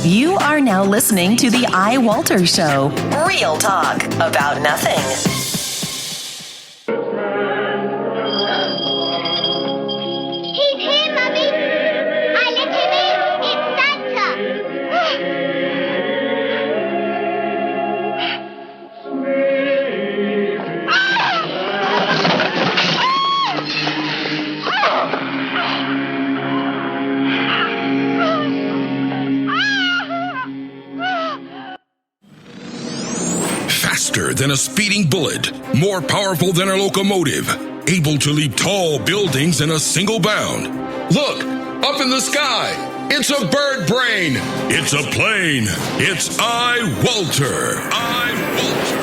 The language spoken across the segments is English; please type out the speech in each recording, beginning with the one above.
You are now listening to the iWalter Show. Real talk about nothing. He's here, Mummy. I let him in. It's Santa. Faster than a speeding bullet, more powerful than a locomotive, able to leap tall buildings in a single bound. Look, up in the sky, it's a bird brain, it's a plane, it's iWalter. iWalter.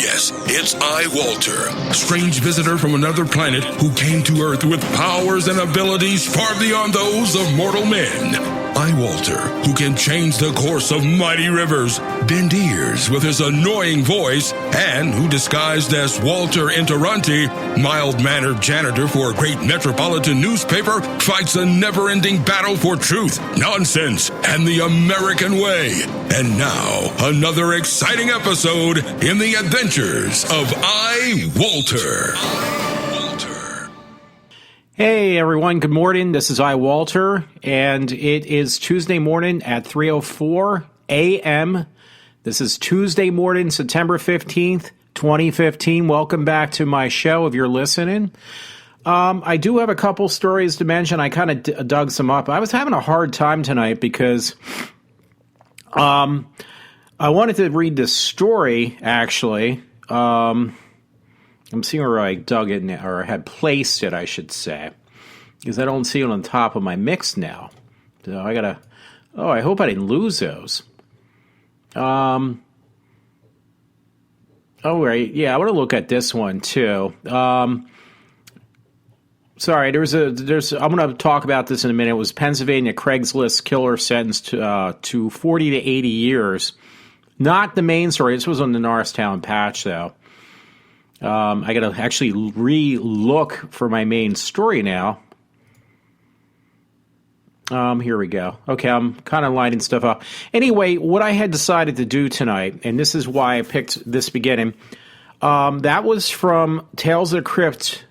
Yes, it's iWalter, strange visitor from another planet who came to Earth with powers and abilities far beyond those of mortal men. iWalter, who can change the course of mighty rivers, bend ears with his annoying voice, and who, disguised as Walter Interranti, mild-mannered janitor for a great metropolitan newspaper, fights a never-ending battle for truth, nonsense, and the American way. And now, another exciting episode in the adventures of iWalter. Hey everyone, good morning. This is iWalter, and it is Tuesday morning at 3:04 a.m. This is Tuesday morning, September 15th, 2015. Welcome back to my show if you're listening. I do have a couple stories to mention. I kind of dug some up. I was having a hard time tonight because I wanted to read this story, actually. I'm seeing where I dug it, or had placed it, I should say, because I don't see it on top of my mix now. So I gotta. Oh, I hope I didn't lose those. Oh, right. Yeah, I want to look at this one too. Sorry, there's. I'm going to talk about this in a minute. It was Pennsylvania Craigslist killer sentenced to 40 to 80 years. Not the main story. This was on the Norristown Patch, though. I got to actually re-look for my main story now. Here we go. Okay, I'm kind of lining stuff up. Anyway, what I had decided to do tonight, and this is why I picked this beginning, that was from Tales of the Crypt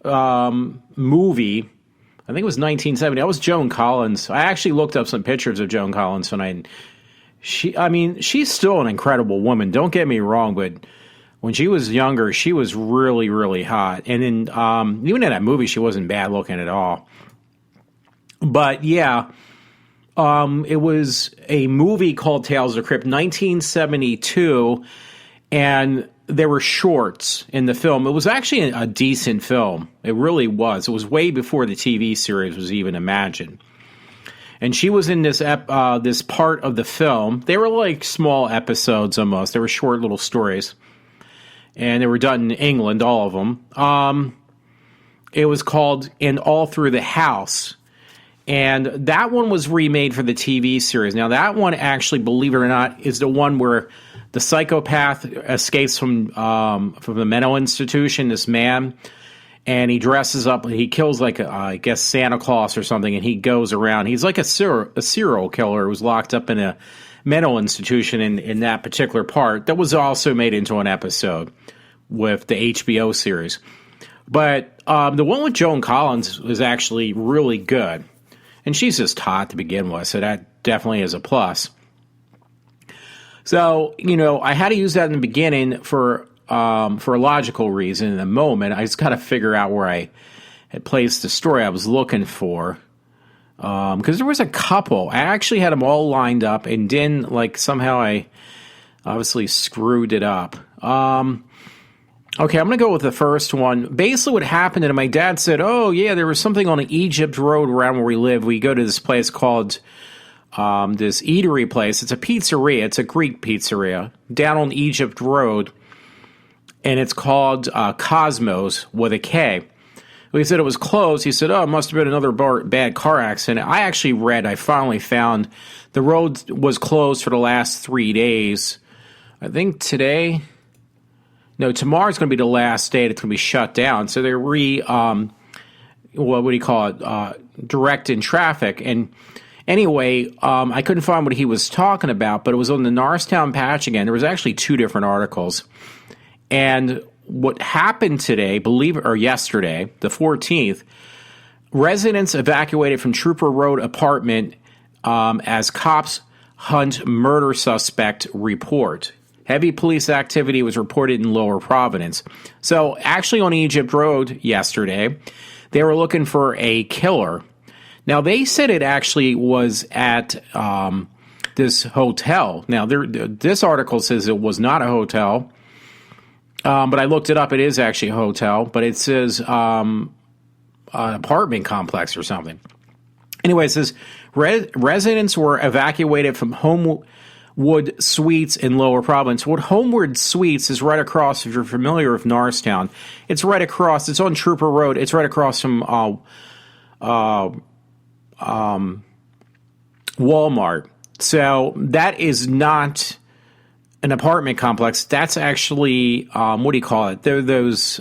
movie. I think it was 1970. That was Joan Collins. I actually looked up some pictures of Joan Collins tonight. She's still an incredible woman. Don't get me wrong, but when she was younger, she was really, really hot. And in even in that movie, she wasn't bad looking at all. But yeah, it was a movie called Tales of the Crypt, 1972, and there were shorts in the film. It was actually a decent film. It really was. It was way before the TV series was even imagined. And she was in this this part of the film. They were like small episodes almost. They were short little stories. And they were done in England, all of them. It was called And All Through the House. And that one was remade for the TV series. Now, that one actually, believe it or not, is the one where the psychopath escapes from the mental institution, this man, and he dresses up. He kills, like, I guess, Santa Claus or something, and he goes around. He's like a serial killer who was locked up in a mental institution in that particular part. That was also made into an episode with the HBO series. But the one with Joan Collins was actually really good. And she's just hot to begin with, so that definitely is a plus. So, I had to use that in the beginning for a logical reason. In the moment, I just got to figure out where I had placed the story I was looking for. Because there was a couple. I actually had them all lined up, and then, somehow I obviously screwed it up. Okay, I'm going to go with the first one. Basically what happened, and my dad said, oh, yeah, there was something on the Egypt Road around where we live. We go to this place called this eatery place. It's a pizzeria. It's a Greek pizzeria down on Egypt Road, and it's called Cosmos with a K. He said it was closed. He said, oh, it must have been another bad car accident. I finally found the road was closed for the last 3 days. I think tomorrow's going to be the last day it's going to be shut down. So they're directing traffic. And Anyway, I couldn't find what he was talking about, but it was on the Norristown Patch again. There was actually two different articles. And what happened today, yesterday, the 14th, residents evacuated from Trooper Road apartment as cops hunt murder suspect report. Heavy police activity was reported in Lower Providence. So actually on Egypt Road yesterday, they were looking for a killer. Now, they said it actually was at this hotel. Now, this article says it was not a hotel, but I looked it up. It is actually a hotel, but it says an apartment complex or something. Anyway, it says residents were evacuated from Homewood Suites in Lower Providence. Homewood Suites is right across, if you're familiar with Norristown. It's right across. It's on Trooper Road. It's right across from Walmart. So that is not an apartment complex. That's actually, what do you call it? They're those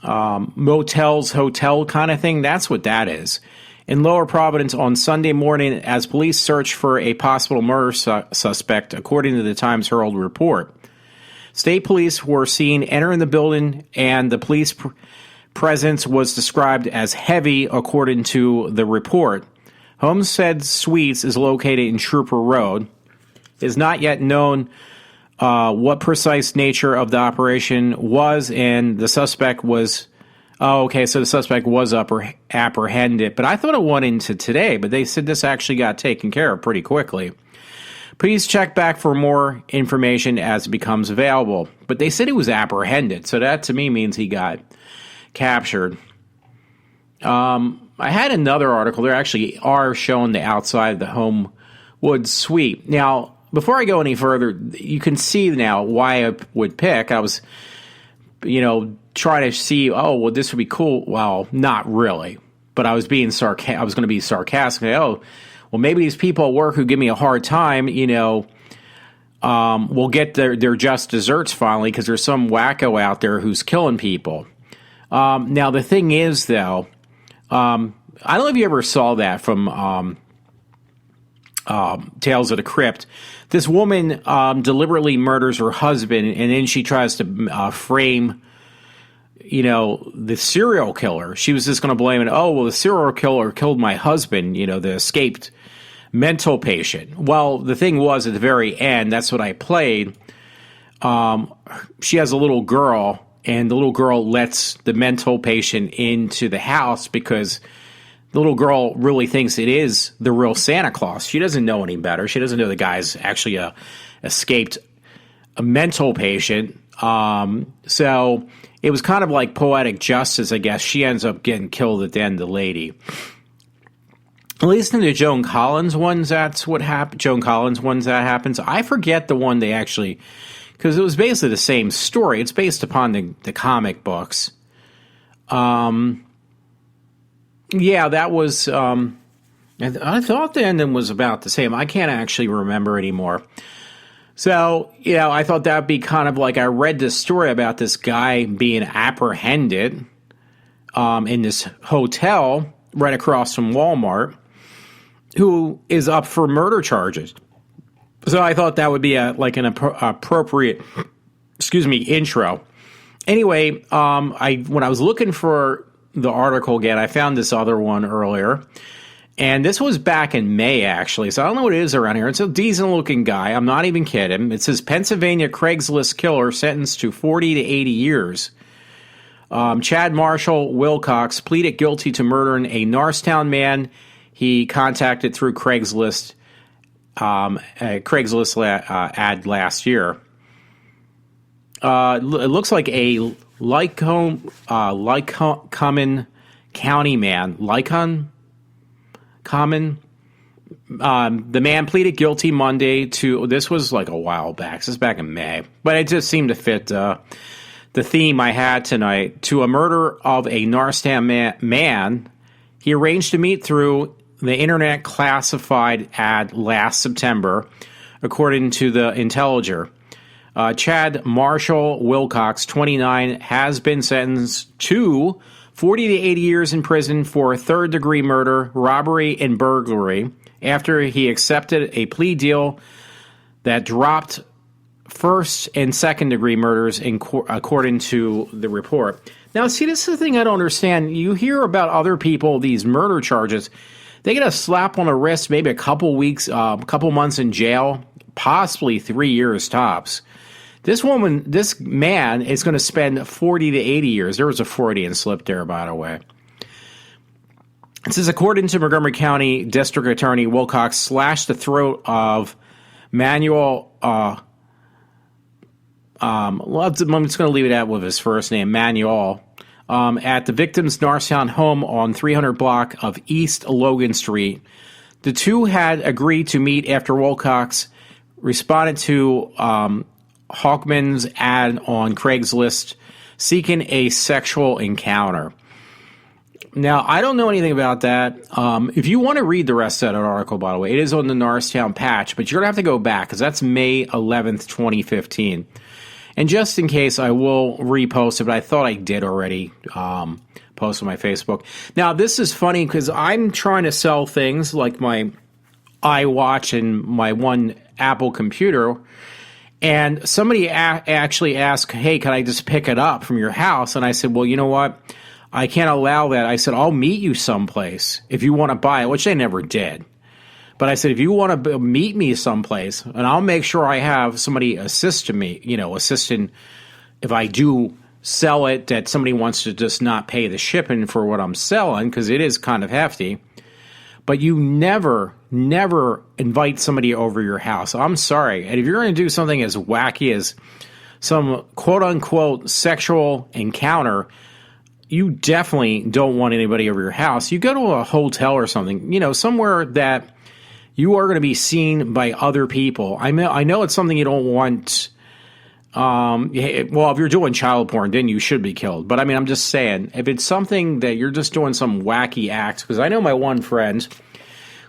motels, hotel kind of thing. That's what that is. In Lower Providence on Sunday morning, as police search for a possible murder suspect, according to the Times Herald report. State police were seen entering the building, and the police presence was described as heavy, according to the report. Homestead Suites is located in Trooper Road. It is not yet known what precise nature of the operation was, and the suspect was... Oh, okay, so the suspect was apprehended. But I thought it went into today, but they said this actually got taken care of pretty quickly. Please check back for more information as it becomes available. But they said he was apprehended, so that to me means he got captured. I had another article. There actually are showing the outside of the Homewood Suite. Now, before I go any further, you can see now why I would pick. I was, trying to see, this would be cool. Well, not really. But I was being I was going to be sarcastic. Maybe these people at work who give me a hard time, will get their just desserts finally because there's some wacko out there who's killing people. Now, the thing is, though, I don't know if you ever saw that from Tales of the Crypt. This woman deliberately murders her husband, and then she tries to frame, the serial killer. She was just going to blame it. The serial killer killed my husband, the escaped mental patient. Well, the thing was, at the very end, that's what I played. She has a little girl, and the little girl lets the mental patient into the house because the little girl really thinks it is the real Santa Claus. She doesn't know any better. She doesn't know the guy's actually a mental patient. So it was kind of like poetic justice, I guess. She ends up getting killed at the end, the lady. Listening to Joan Collins ones, that's what happened. Joan Collins ones, that happens. I forget the one they actually, because it was basically the same story. It's based upon the comic books. Yeah, that was, I thought the ending was about the same. I can't actually remember anymore. So, I thought that would be kind of like, I read this story about this guy being apprehended in this hotel right across from Walmart who is up for murder charges. So I thought that would be an appropriate, intro. Anyway, when I was looking for the article again, I found this other one earlier. And this was back in May, actually. So I don't know what it is around here. It's a decent-looking guy. I'm not even kidding. It says Pennsylvania Craigslist killer sentenced to 40 to 80 years. Chad Marshall Wilcox pleaded guilty to murdering a Norristown man he contacted through Craigslist ad last year. It looks like a Lycoming County man. The man pleaded guilty Monday to, this was like a while back, this is back in May, but it just seemed to fit the theme I had tonight, to a murder of a Norristown man. He arranged to meet through the internet classified ad last September, according to the Intelliger. Chad Marshall Wilcox, 29, has been sentenced to 40 to 80 years in prison for third-degree murder, robbery, and burglary after he accepted a plea deal that dropped first and second-degree murders, according to the report. Now, see, this is the thing I don't understand. You hear about other people, these murder charges, they get a slap on the wrist, maybe a couple weeks, a couple months in jail, possibly 3 years tops. This man is going to spend 40 to 80 years. There was a Freudian slip there, by the way. It says, according to Montgomery County District Attorney Wilcox, slashed the throat of Manuel. I'm just going to leave it at with his first name, Manuel, at the victim's Norristown home on 300 block of East Logan Street. The two had agreed to meet after Wilcox responded to Hawkman's ad on Craigslist seeking a sexual encounter. Now, I don't know anything about that. If you want to read the rest of that article, by the way, it is on the Norristown Patch, but you're going to have to go back because that's May 11th, 2015. And just in case, I will repost it, but I thought I did already post on my Facebook. Now, this is funny because I'm trying to sell things like my iWatch and my one Apple computer, and somebody actually asked, hey, can I just pick it up from your house? And I said, well, you know what? I can't allow that. I said, I'll meet you someplace if you want to buy it, which they never did. But I said, if you want to meet me someplace, and I'll make sure I have somebody assisting if I do sell it, that somebody wants to just not pay the shipping for what I'm selling, because it is kind of hefty. But you never invite somebody over your house. I'm sorry. And if you're going to do something as wacky as some quote-unquote sexual encounter, you definitely don't want anybody over your house. You go to a hotel or something, somewhere that you are going to be seen by other people. I know it's something you don't want. Well, if you're doing child porn, then you should be killed. But I'm just saying, if it's something that you're just doing some wacky act, because I know my one friend,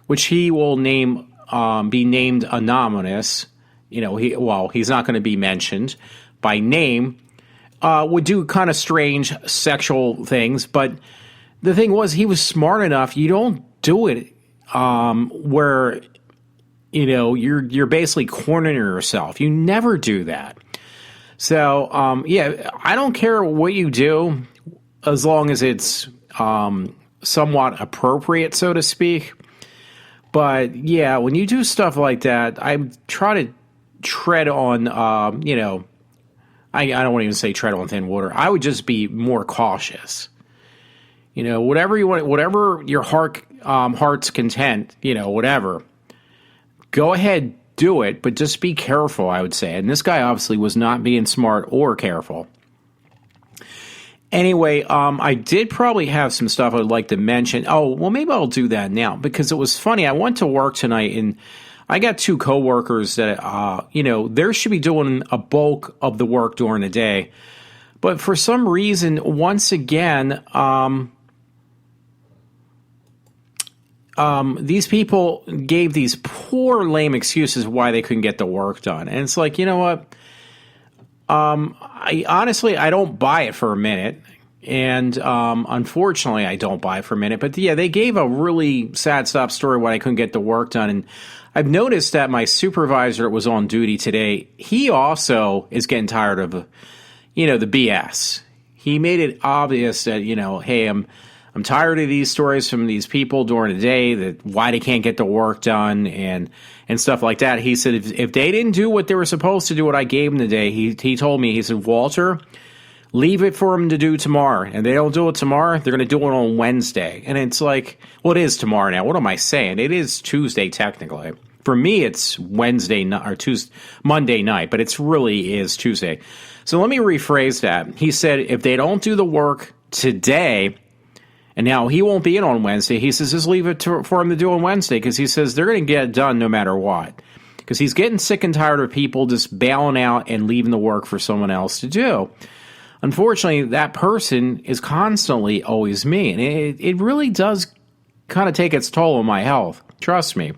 which he will be named anonymous. He's not going to be mentioned by name. Would do kind of strange sexual things, but the thing was, he was smart enough. You don't do it where you're basically cornering yourself. You never do that. So I don't care what you do as long as it's somewhat appropriate, so to speak. But yeah, when you do stuff like that, I try to tread on I don't want to even say tread on thin water. I would just be more cautious. Whatever you want, whatever your heart's content, whatever. Go ahead, do it, but just be careful, I would say. And this guy obviously was not being smart or careful. Anyway, I did probably have some stuff I would like to mention. Oh, well, maybe I'll do that now because it was funny. I went to work tonight and I got two coworkers that, they should be doing a bulk of the work during the day. But for some reason, once again, these people gave these poor, lame excuses why they couldn't get the work done. And it's like, you know what? I don't buy it for a minute. And unfortunately, I don't buy it for a minute. But yeah, they gave a really sad stop story why I couldn't get the work done. And I've noticed that my supervisor that was on duty today, he also is getting tired of, the BS. He made it obvious that, hey, I'm tired of these stories from these people during the day, that why they can't get the work done and stuff like that. He said if they didn't do what they were supposed to do, what I gave them today, he told me, he said, Walter, leave it for them to do tomorrow. And they don't do it tomorrow, they're going to do it on Wednesday. And it's like, well, it is tomorrow now. What am I saying? It is Tuesday technically. For me, it's Wednesday or Monday night, but it's really is Tuesday. So let me rephrase that. He said if they don't do the work today, and now he won't be in on Wednesday, he says just leave it for him to do on Wednesday, because he says they're going to get it done no matter what. Because he's getting sick and tired of people just bailing out and leaving the work for someone else to do. Unfortunately, that person is constantly always me. And it really does kind of take its toll on my health. Trust me.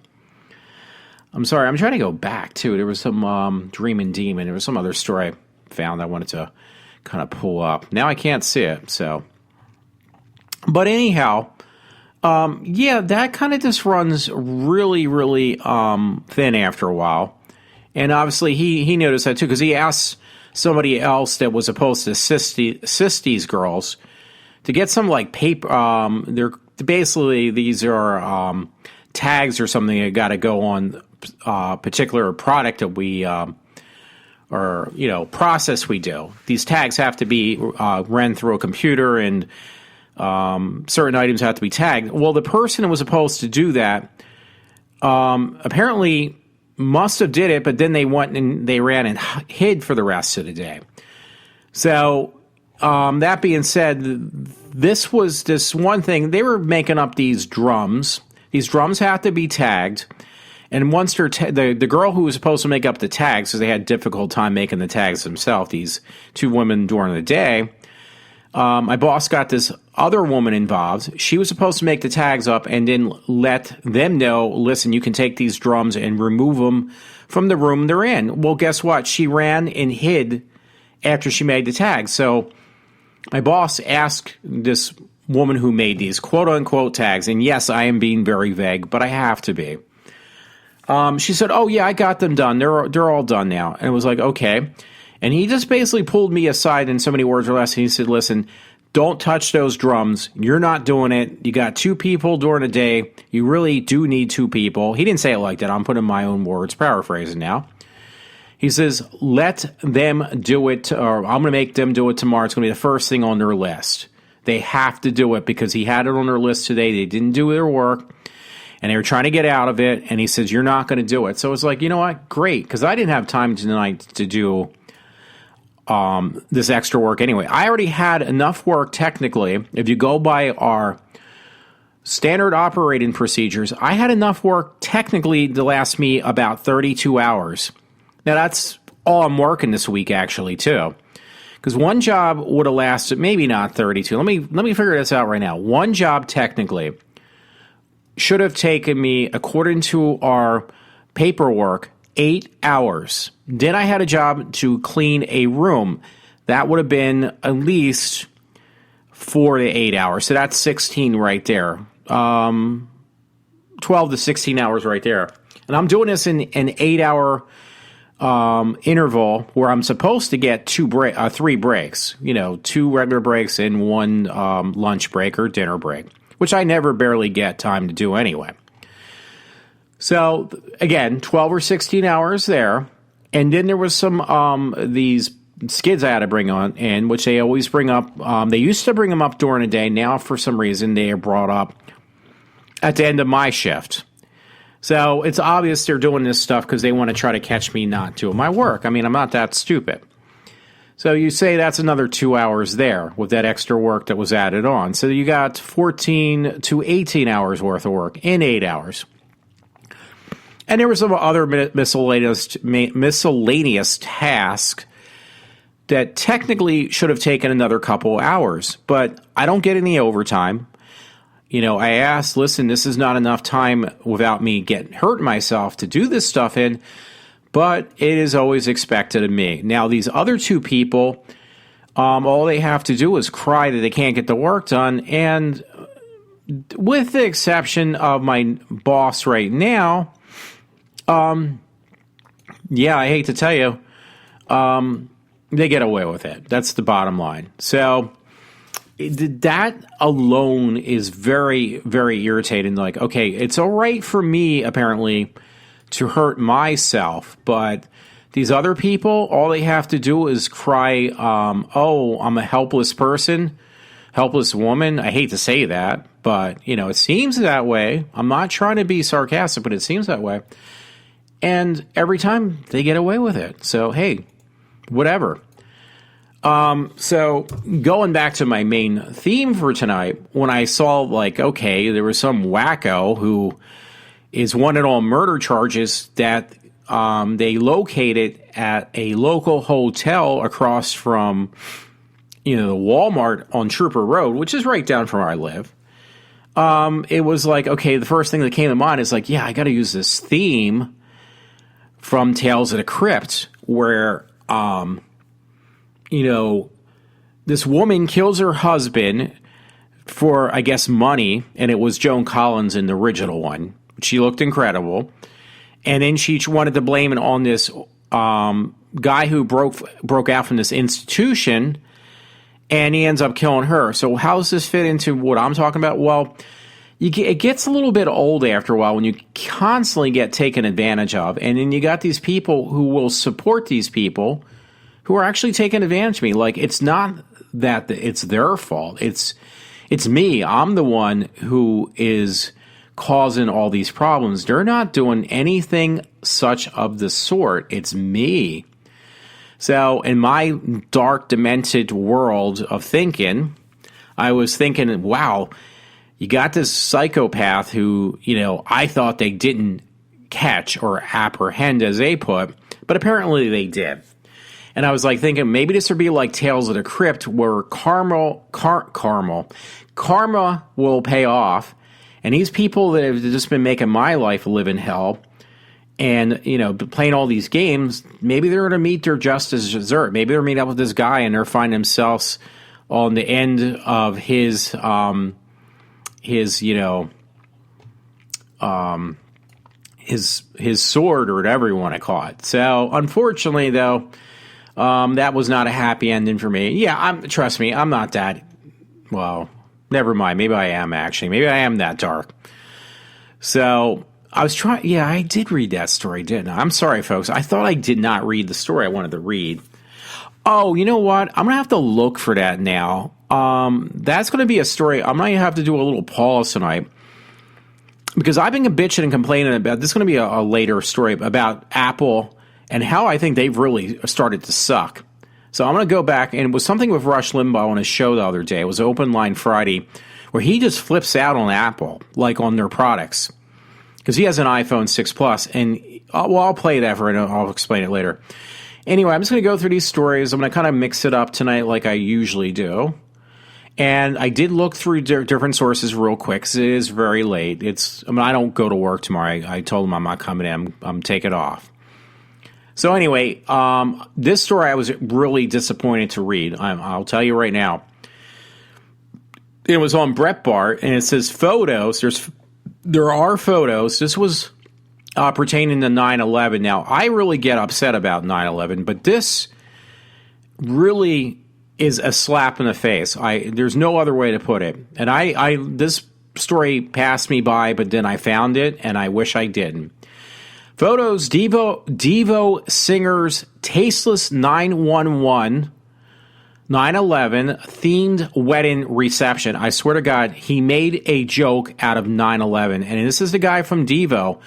I'm sorry. I'm trying to go back, too. There was some Dreamin' Demon. There was some other story I found I wanted to kind of pull up. Now I can't see it, so. But anyhow, yeah, that kind of just runs really, really thin after a while. And obviously he noticed that too, because he asked somebody else that was opposed to assist these girls to get some like paper. They're basically, these are tags or something that got to go on a particular product that we or process we do. These tags have to be run through a computer, and certain items have to be tagged. Well, the person who was supposed to do that apparently must have did it, but then they went and they ran and hid for the rest of the day. So that being said, this was this one thing. They were making up these drums. These drums have to be tagged. And once the girl who was supposed to make up the tags, because they had difficult time making the tags themselves, these two women during the day, my boss got this other woman involved. She was supposed to make the tags up and then let them know, listen, you can take these drums and remove them from the room they're in. Well, guess what? She ran and hid after she made the tags. So my boss asked this woman who made these quote-unquote tags, and yes, I am being very vague, but I have to be. She said, oh, yeah, I got them done. They're all done now. And it was like, okay. And he just basically pulled me aside in so many words or less. And he said, listen, don't touch those drums. You're not doing it. You got two people during the day. You really do need two people. He didn't say it like that. I'm putting my own words, paraphrasing now. He says, let them do it, or I'm going to make them do it tomorrow. It's going to be the first thing on their list. They have to do it because he had it on their list today. They didn't do their work. And they were trying to get out of it, and he says, you're not going to do it. So it's like, you know what? Great, because I didn't have time tonight to do this extra work anyway. I already had enough work technically. If you go by our standard operating procedures, I had enough work technically to last me about 32 hours. Now, that's all I'm working this week, actually, too. Because one job would have lasted, maybe not 32. Let me figure this out right now. One job technically should have taken me, according to our paperwork, 8 hours. Then I had a job to clean a room. That would have been at least 4 to 8 hours. So that's 16 right there. 12 to 16 hours right there. And I'm doing this in an 8-hour interval where I'm supposed to get 3 breaks. 2 regular breaks and 1 lunch break or dinner break, which I never barely get time to do anyway. So, again, 12 or 16 hours there. And then there was some, these skids I had to bring on, and which they always bring up. They used to bring them up during the day. Now, for some reason, they are brought up at the end of my shift. So, it's obvious they're doing this stuff because they want to try to catch me not doing my work. I mean, I'm not that stupid. So you say that's another 2 hours there with that extra work that was added on. So you got 14 to 18 hours worth of work in 8 hours. And there were some other miscellaneous tasks that technically should have taken another couple hours. But I don't get any overtime. I asked, listen, this is not enough time without me hurting myself to do this stuff in. But it is always expected of me. Now, these other 2 people, all they have to do is cry that they can't get the work done. And with the exception of my boss right now, yeah, I hate to tell you, they get away with it. That's the bottom line. So that alone is very, very irritating. Like, okay, it's all right for me, apparently, to hurt myself, but these other people, all they have to do is cry, oh, I'm a helpless person, helpless woman. I hate to say that, but, it seems that way. I'm not trying to be sarcastic, but it seems that way. And every time they get away with it. So, hey, whatever. So going back to my main theme for tonight, when I saw, okay, there was some wacko who is wanted on murder charges that they located at a local hotel across from, the Walmart on Trooper Road, which is right down from where I live. It was like, okay, the first thing that came to mind is yeah, I got to use this theme from Tales of the Crypt where, this woman kills her husband, for, I guess, money, and it was Joan Collins in the original one. She looked incredible. And then she wanted to blame it on this guy who broke out from this institution, and he ends up killing her. So how does this fit into what I'm talking about? Well, it gets a little bit old after a while when you constantly get taken advantage of. And then you got these people who will support these people who are actually taking advantage of me. Like, it's not that it's their fault. It's me. I'm the one who is causing all these problems. They're not doing anything such of the sort. It's me. So in my dark, demented world of thinking, I was thinking, wow, you got this psychopath who, I thought they didn't catch or apprehend, as they put, but apparently they did. And I was like thinking, maybe this would be like Tales of the Crypt, where karma will pay off. And these people that have just been making my life live in hell and, playing all these games, maybe they're going to meet their just dessert. Maybe they're meeting up with this guy and they're finding themselves on the end of his sword or whatever you want to call it. So, unfortunately, though, that was not a happy ending for me. Yeah, trust me, I'm not that, well, never mind. Maybe I am, actually. Maybe I am that dark. So, I was trying, yeah, I did read that story, didn't I? I'm sorry, folks. I thought I did not read the story I wanted to read. Oh, you know what? I'm going to have to look for that now. That's going to be a story. I'm going to have to do a little pause tonight, because I've been bitching and complaining about, this is going to be a later story about Apple and how I think they've really started to suck. So I'm going to go back, and it was something with Rush Limbaugh on his show the other day. It was Open Line Friday, where he just flips out on Apple, like on their products, because he has an iPhone 6 Plus, and I'll play that for it, and I'll explain it later. Anyway, I'm just going to go through these stories. I'm going to kind of mix it up tonight like I usually do. And I did look through different sources real quick, because it is very late. I don't go to work tomorrow. I told them I'm not coming in. I'm taking off. So anyway, this story I was really disappointed to read. I'll tell you right now. It was on Breitbart, and it says photos. There are photos. This was pertaining to 9/11. Now, I really get upset about 9/11, but this really is a slap in the face. There's no other way to put it. And this story passed me by, but then I found it, and I wish I didn't. Photos, Devo singer's tasteless 9/11 themed wedding reception. I swear to God, he made a joke out of 9/11. And this is the guy from Devo.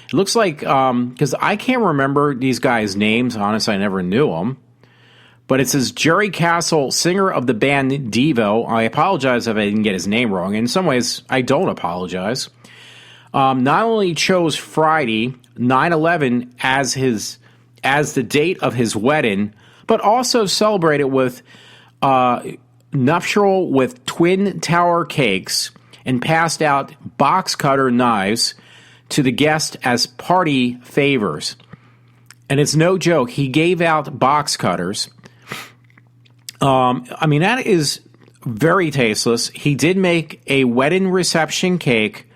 It looks like, because I can't remember these guys' names. Honestly, I never knew them. But it says Jerry Castle, singer of the band Devo. I apologize if I didn't get his name wrong. In some ways, I don't apologize. Not only chose Friday, 9/11, as the date of his wedding, but also celebrated with nuptial with twin tower cakes and passed out box cutter knives to the guest as party favors. And it's no joke. He gave out box cutters. That is very tasteless. He did make a wedding reception cake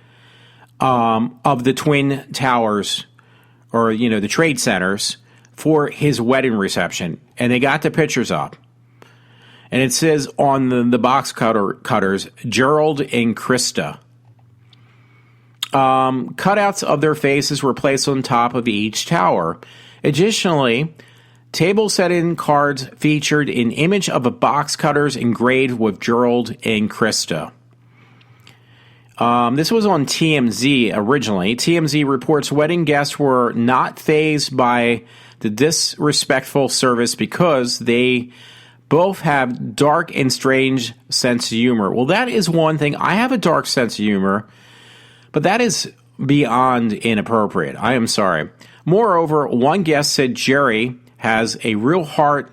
of the Twin Towers, or, the trade centers, for his wedding reception. And they got the pictures up. And it says on the box cutters, Gerald and Krista. Cutouts of their faces were placed on top of each tower. Additionally, table set-in cards featured an image of a box cutters engraved with Gerald and Krista. This was on TMZ originally. TMZ reports wedding guests were not fazed by the disrespectful service because they both have dark and strange sense of humor. Well, that is one thing. I have a dark sense of humor, but that is beyond inappropriate. I am sorry. Moreover, one guest said Jerry has a real heart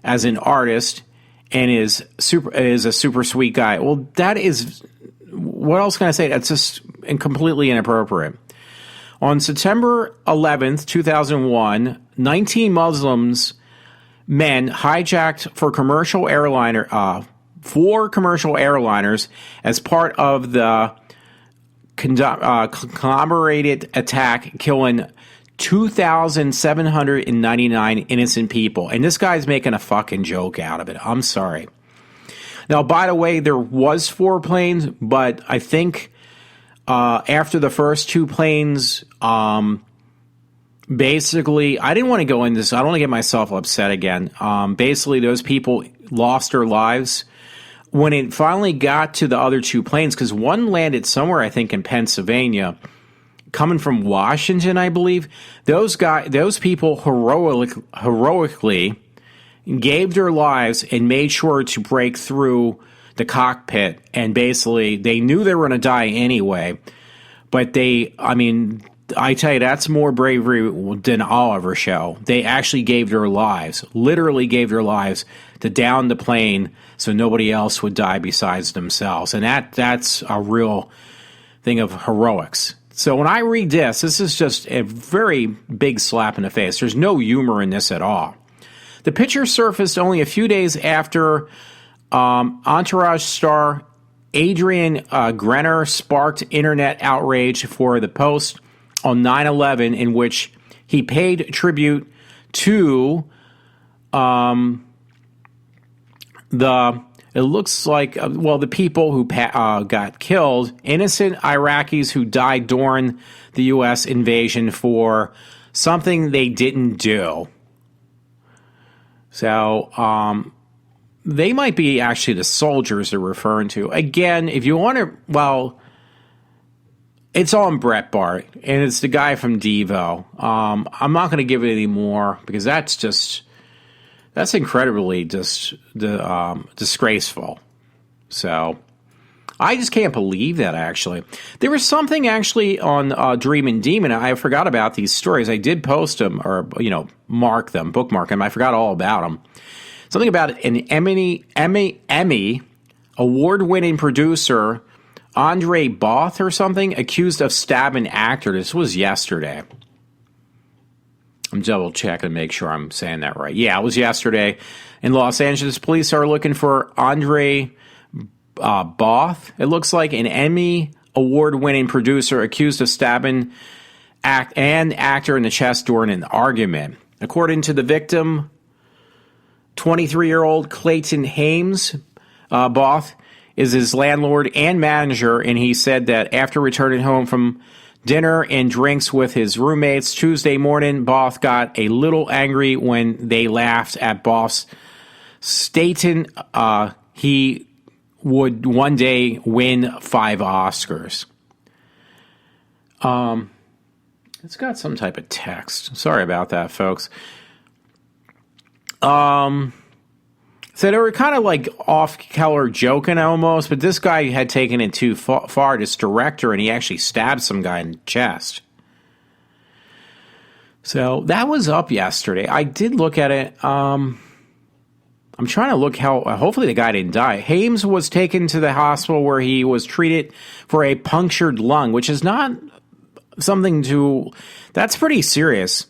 as an artist and is a super sweet guy. Well, that is, what else can I say? That's just completely inappropriate. On September 11th, 2001, 19 Muslims men hijacked for commercial airliner 4 commercial airliners as part of the collaborated attack, killing 2,799 innocent people. And this guy's making a fucking joke out of it. I'm sorry. Now, by the way, there was 4 planes, but I think after the first 2 planes, basically, I didn't want to go into this. I don't want to get myself upset again. Basically, those people lost their lives. When it finally got to the other 2 planes, because one landed somewhere, I think, in Pennsylvania, coming from Washington, I believe, those people heroically gave their lives and made sure to break through the cockpit. And basically, they knew they were going to die anyway. But I tell you, that's more bravery than I'll ever show. They actually gave their lives, literally gave their lives to down the plane so nobody else would die besides themselves. And that's a real thing of heroics. So when I read this is just a very big slap in the face. There's no humor in this at all. The picture surfaced only a few days after Entourage star Adrian Grenner sparked internet outrage for the post on 9/11, in which he paid tribute to the people who got killed, innocent Iraqis who died during the U.S. invasion for something they didn't do. So they might be actually the soldiers they're referring to. Again, if you want to, it's on Brett Bart, and it's the guy from Devo. I'm not going to give it any more because that's incredibly disgraceful. So I just can't believe that, actually. There was something actually on Dream and Demon. I forgot about these stories. I did post them or, bookmark them. I forgot all about them. Something about an Emmy award-winning producer, Andre Both or something, accused of stabbing actor. This was yesterday. I'm double checking to make sure I'm saying that right. Yeah, it was yesterday. In Los Angeles, police are looking for Andre Both. It looks like an Emmy award-winning producer accused of stabbing an actor in the chest during an argument. According to the victim, 23-year-old Clayton Hames, Both is his landlord and manager, and he said that after returning home from dinner and drinks with his roommates Tuesday morning, Both got a little angry when they laughed at Both's stating he would one day win 5 Oscars. It's got some type of text. Sorry about that, folks. So they were kind of like off-color joking almost, but this guy had taken it too far, this director, and he actually stabbed some guy in the chest. So that was up yesterday. I did look at it. I'm trying to look how, hopefully the guy didn't die. Hames was taken to the hospital where he was treated for a punctured lung, which is not something that's pretty serious.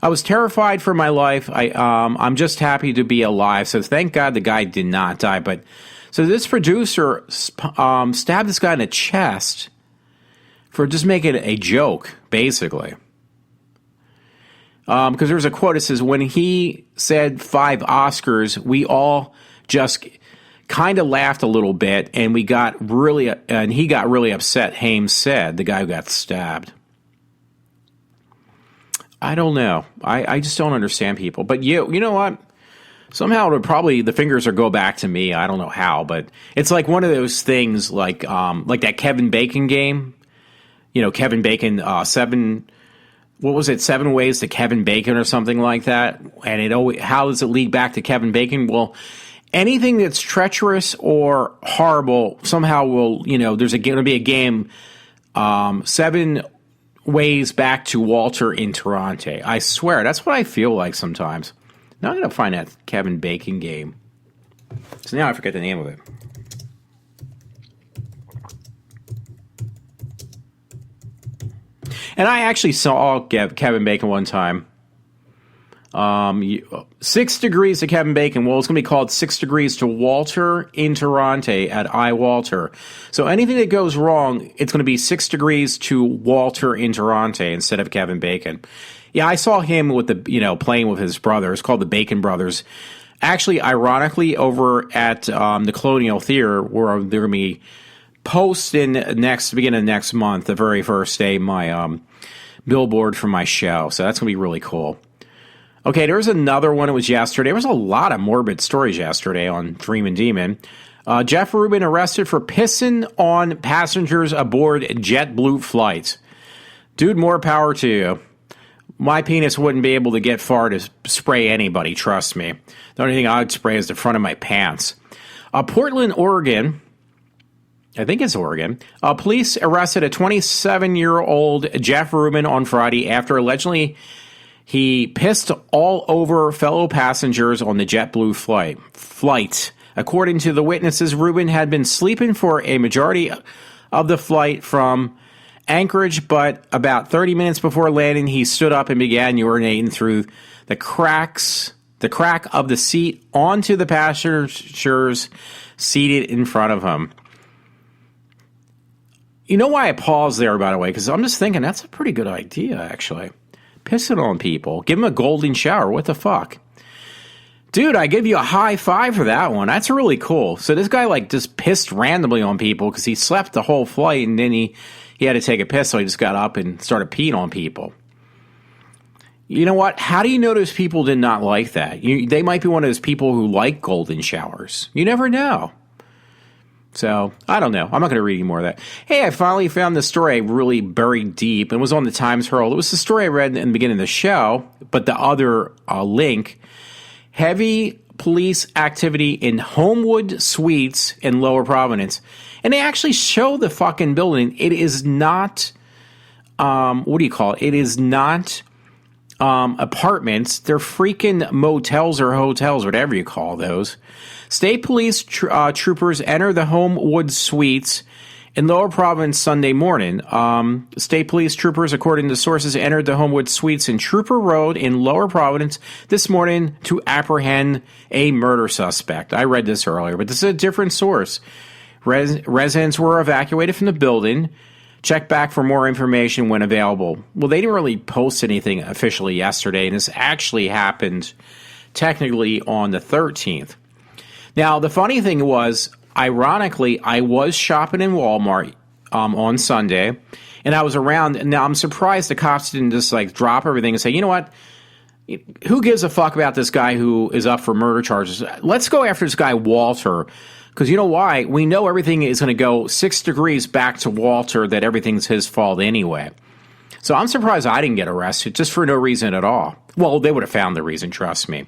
I was terrified for my life. I'm just happy to be alive. So thank God the guy did not die. But so this producer stabbed this guy in the chest for just making it a joke, basically. Because there's a quote that says, when he said 5 Oscars, we all just kind of laughed a little bit, and he got really upset. Hames said, the guy who got stabbed. I don't know. I just don't understand people. But you know what? Somehow the fingers will go back to me. I don't know how, but it's like one of those things like that Kevin Bacon game. Kevin Bacon, 7 ways to Kevin Bacon or something like that. And how does it lead back to Kevin Bacon? Well, anything that's treacherous or horrible somehow will, there's going to be a game, 7 ways back to Walter in Toronto. I swear, that's what I feel like sometimes. Now I'm going to find that Kevin Bacon game. So now I forget the name of it. And I actually saw Kevin Bacon one time. 6 degrees to Kevin Bacon. Well, it's going to be called 6 degrees to Walter Interrante at iWalter. So anything that goes wrong, it's going to be 6 degrees to Walter Interrante instead of Kevin Bacon. Yeah, I saw him with playing with his brother. It's called the Bacon Brothers. Actually, ironically, over at the Colonial Theater, where they're going to be posting beginning of next month, the very first day, my billboard for my show. So that's going to be really cool. Okay, there's another one. It was yesterday. There was a lot of morbid stories yesterday on Dream and Demon. Jeff Rubin arrested for pissing on passengers aboard JetBlue flight. Dude, more power to you. My penis wouldn't be able to get far to spray anybody, trust me. The only thing I would spray is the front of my pants. Portland, Oregon, I think it's Oregon, police arrested a 27-year-old Jeff Rubin on Friday after allegedly he pissed all over fellow passengers on the JetBlue flight. According to the witnesses, Rubin had been sleeping for a majority of the flight from Anchorage, but about 30 minutes before landing, he stood up and began urinating through the crack of the seat onto the passengers seated in front of him. You know why I paused there, by the way? Because I'm just thinking that's a pretty good idea, actually. Pissing on people. Give them a golden shower. What the fuck? Dude, I give you a high five for that one. That's really cool. So this guy just pissed randomly on people because he slept the whole flight and then he had to take a piss, so he just got up and started peeing on people. You know what? How do you know those people did not like that? They might be one of those people who like golden showers. You never know. So, I don't know. I'm not going to read any more of that. Hey, I finally found this story I really buried deep. It was on the Times Herald. It was the story I read in the beginning of the show, but the other link. Heavy police activity in Homewood Suites in Lower Providence. And they actually show the fucking building. It is not, what do you call it? It is not apartments. They're freaking motels or hotels, whatever you call those. State police troopers enter the Homewood Suites in Lower Providence Sunday morning. State police troopers, according to sources, entered the Homewood Suites in Trooper Road in Lower Providence this morning to apprehend a murder suspect. I read this earlier, but this is a different source. Residents were evacuated from the building. Check back for more information when available. Well, they didn't really post anything officially yesterday, and this actually happened technically on the 13th. Now, the funny thing was, ironically, I was shopping in Walmart on Sunday, and I was around. Now, I'm surprised the cops didn't just drop everything and say, you know what? Who gives a fuck about this guy who is up for murder charges? Let's go after this guy, Walter. Because you know why? We know everything is going to go 6 degrees back to Walter, that everything's his fault anyway. So I'm surprised I didn't get arrested just for no reason at all. Well, they would have found the reason, trust me.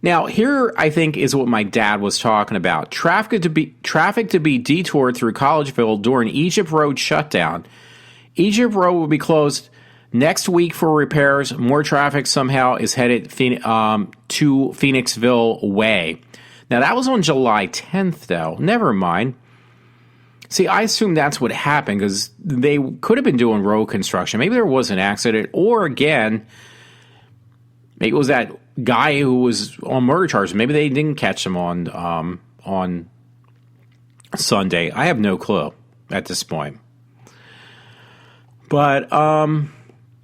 Now, here I think is what my dad was talking about. Traffic to be detoured through Collegeville during Egypt Road shutdown. Egypt Road will be closed next week for repairs. More traffic somehow is headed to Phoenixville Way. Now, that was on July 10th, though. Never mind. See, I assume that's what happened because they could have been doing road construction. Maybe there was an accident. Or, again, maybe it was that guy who was on murder charges. Maybe they didn't catch him on Sunday. I have no clue at this point. But,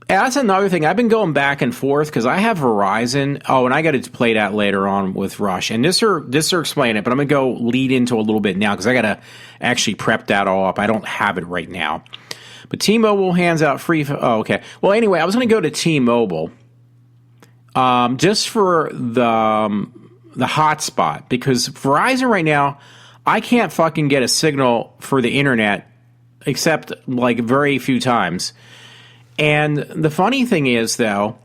that's another thing. I've been going back and forth because I have Verizon. Oh, and I got to play that later on with Rush. And this will explain it, but I'm going to go lead into a little bit now because I got to actually prep that all up. I don't have it right now. But T-Mobile hands out free. Oh, okay. Well, anyway, I was going to go to T-Mobile just for the hotspot because Verizon right now, I can't fucking get a signal for the internet except very few times. And the funny thing is, though,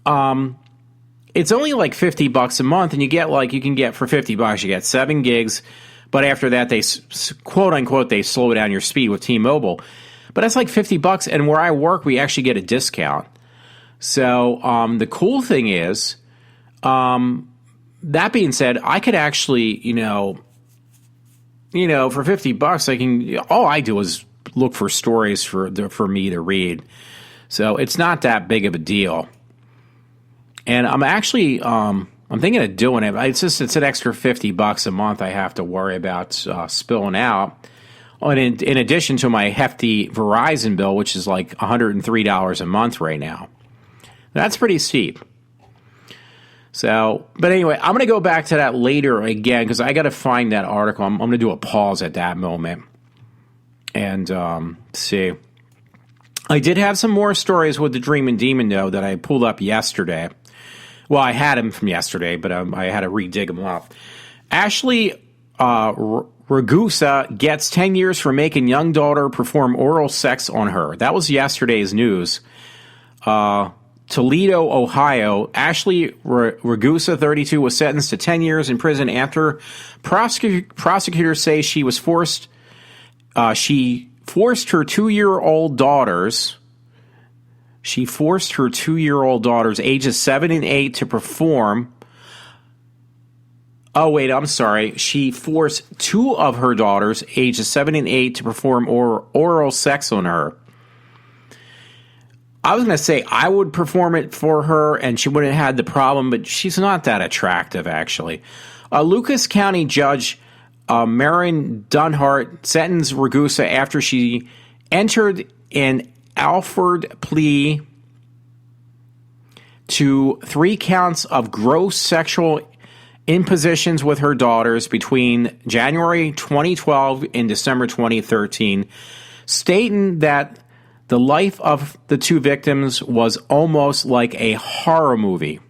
it's only $50 a month, and you get you can get for $50, you get 7 gigs. But after that, they quote unquote they slow down your speed with T-Mobile. But that's $50, and where I work, we actually get a discount. So the cool thing is, that being said, I could actually, for $50, I can. All I do is look for stories for me to read. So it's not that big of a deal. And I'm actually I'm thinking of doing it. It's an extra $50 a month I have to worry about spilling out. And in addition to my hefty Verizon bill, which is like $103 a month right now. That's pretty steep. So, but anyway, I'm going to go back to that later again because I got to find that article. I'm going to do a pause at that moment and see. I did have some more stories with the Dreamin' Demon, though, that I pulled up yesterday. Well, I had them from yesterday, but I had to redig them up. Ashley Ragusa gets 10 years for making young daughter perform oral sex on her. That was yesterday's news. Toledo, Ohio. Ashley Ragusa, 32, was sentenced to 10 years in prison after prosecutors say she forced her 2-year-old daughters. She forced her 2-year-old daughters, ages 7 and 8, to perform. Oh, wait, I'm sorry. She forced 2 of her daughters, ages 7 and 8, to perform oral sex on her. I was going to say I would perform it for her and she wouldn't have had the problem, but she's not that attractive, actually. Lucas County Judge Marin Dunhart sentenced Ragusa after she entered an Alford plea to 3 counts of gross sexual impositions with her daughters between January 2012 and December 2013, stating that the life of the 2 victims was almost like a horror movie.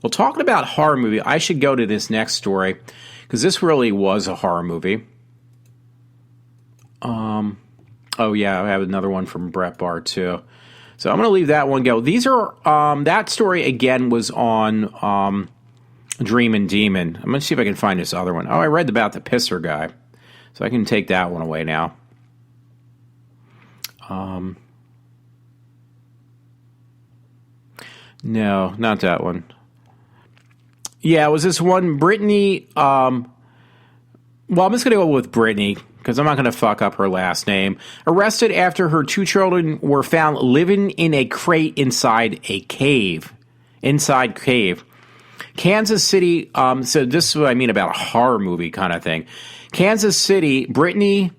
Well, talking about horror movie, I should go to this next story because this really was a horror movie. Oh yeah, I have another one from Brett Barr too. So I'm going to leave that one go. These are that story again was on Dreamin' Demon. I'm going to see if I can find this other one. Oh, I read about the pisser guy, so I can take that one away now. No, not that one. Yeah, it was this one, Brittany. Well, I'm just going to go with Brittany because I'm not going to fuck up her last name. Arrested after her 2 children were found living in a crate inside a cave. Kansas City. So this is what I mean about a horror movie kind of thing. Kansas City, Brittany,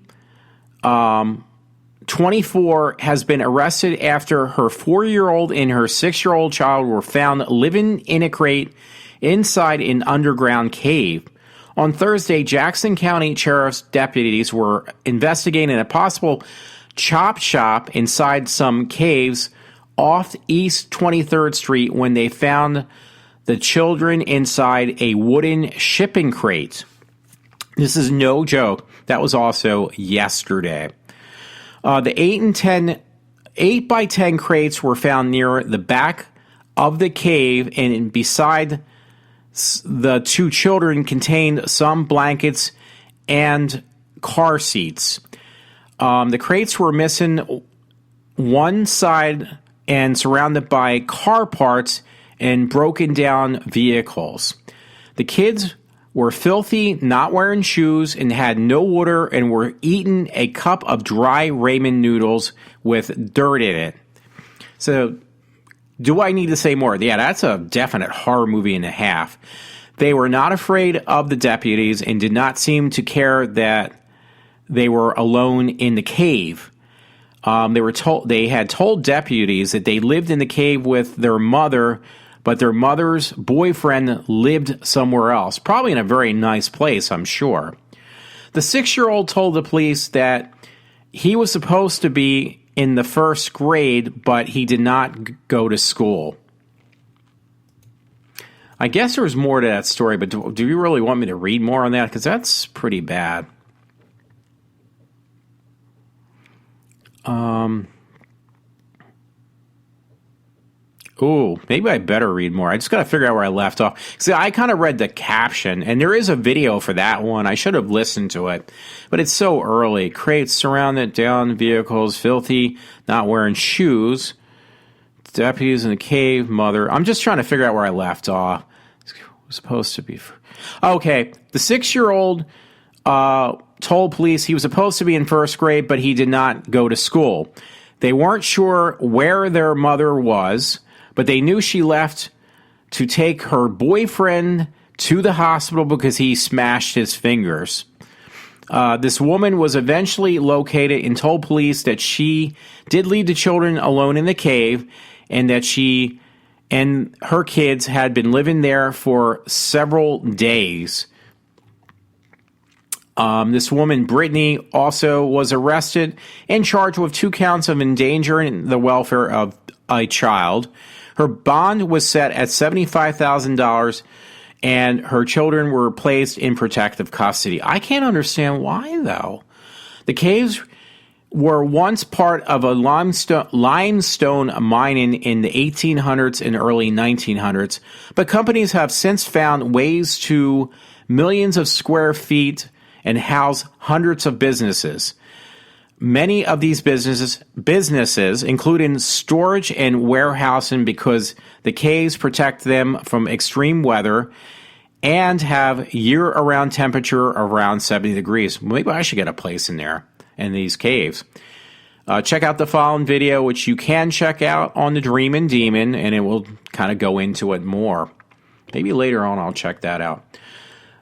24, has been arrested after her 4-year-old and her 6-year-old child were found living in a crate inside an underground cave. On Thursday, Jackson County Sheriff's deputies were investigating a possible chop shop inside some caves off East 23rd Street when they found the children inside a wooden shipping crate. This is no joke. That was also yesterday. The 8 by 10 crates were found near the back of the cave, and beside the 2 children contained some blankets and car seats. The crates were missing one side and surrounded by car parts and broken down vehicles. The kids were filthy, not wearing shoes, and had no water and were eating a cup of dry ramen noodles with dirt in it. So, do I need to say more? Yeah, that's a definite horror movie and a half. They were not afraid of the deputies and did not seem to care that they were alone in the cave. They had told deputies that they lived in the cave with their mother, but their mother's boyfriend lived somewhere else, probably in a very nice place, I'm sure. The 6-year-old told the police that he was supposed to be in the 1st grade, but he did not go to school. I guess there was more to that story, but do you really want me to read more on that? Because that's pretty bad. Ooh, maybe I better read more. I just got to figure out where I left off. See, I kind of read the caption, and there is a video for that one. I should have listened to it, but it's so early. Crates surrounded down vehicles, filthy, not wearing shoes. Deputies in the cave, mother. I'm just trying to figure out where I left off. It was supposed to be. Okay, the 6-year-old told police he was supposed to be in 1st grade, but he did not go to school. They weren't sure where their mother was, but they knew she left to take her boyfriend to the hospital because he smashed his fingers. This woman was eventually located and told police that she did leave the children alone in the cave and that she and her kids had been living there for several days. This woman, Brittany, also was arrested and charged with 2 counts of endangering the welfare of a child. Her bond was set at $75,000, and her children were placed in protective custody. I can't understand why, though. The caves were once part of a limestone mining in the 1800s and early 1900s, but companies have since found ways to millions of square feet and house hundreds of businesses. Many of these businesses, including storage and warehousing, because the caves protect them from extreme weather and have year-around temperature around 70 degrees. Maybe I should get a place in there, in these caves. Check out the following video, which you can check out on the Dreamin' Demon, and it will kind of go into it more. Maybe later on I'll check that out.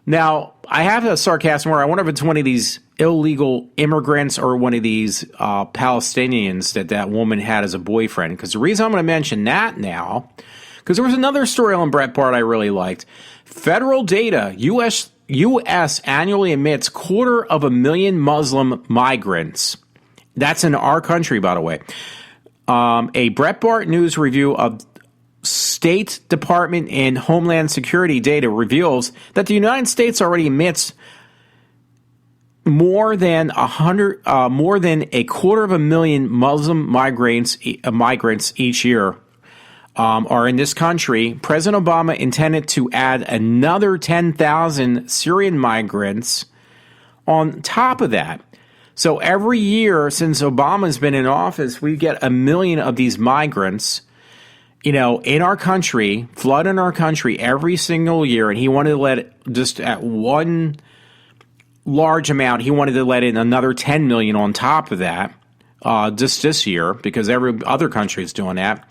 Now, I have a sarcasm where I wonder if it's one of these illegal immigrants or one of these Palestinians that woman had as a boyfriend. Because the reason I'm going to mention that now, because there was another story on Breitbart I really liked. Federal data, U.S. annually admits 250,000 Muslim migrants. That's in our country, by the way. A Breitbart News review of State Department and Homeland Security data reveals that the United States already admits more than 250,000 Muslim migrants each year are in this country. President Obama intended to add another 10,000 Syrian migrants on top of that. So every year since Obama's been in office, we get 1 million of these migrants, in our country, flood in our country every single year, and he wanted to let just at one large amount, he wanted to let in another 10 million on top of that just this year, because every other country is doing that.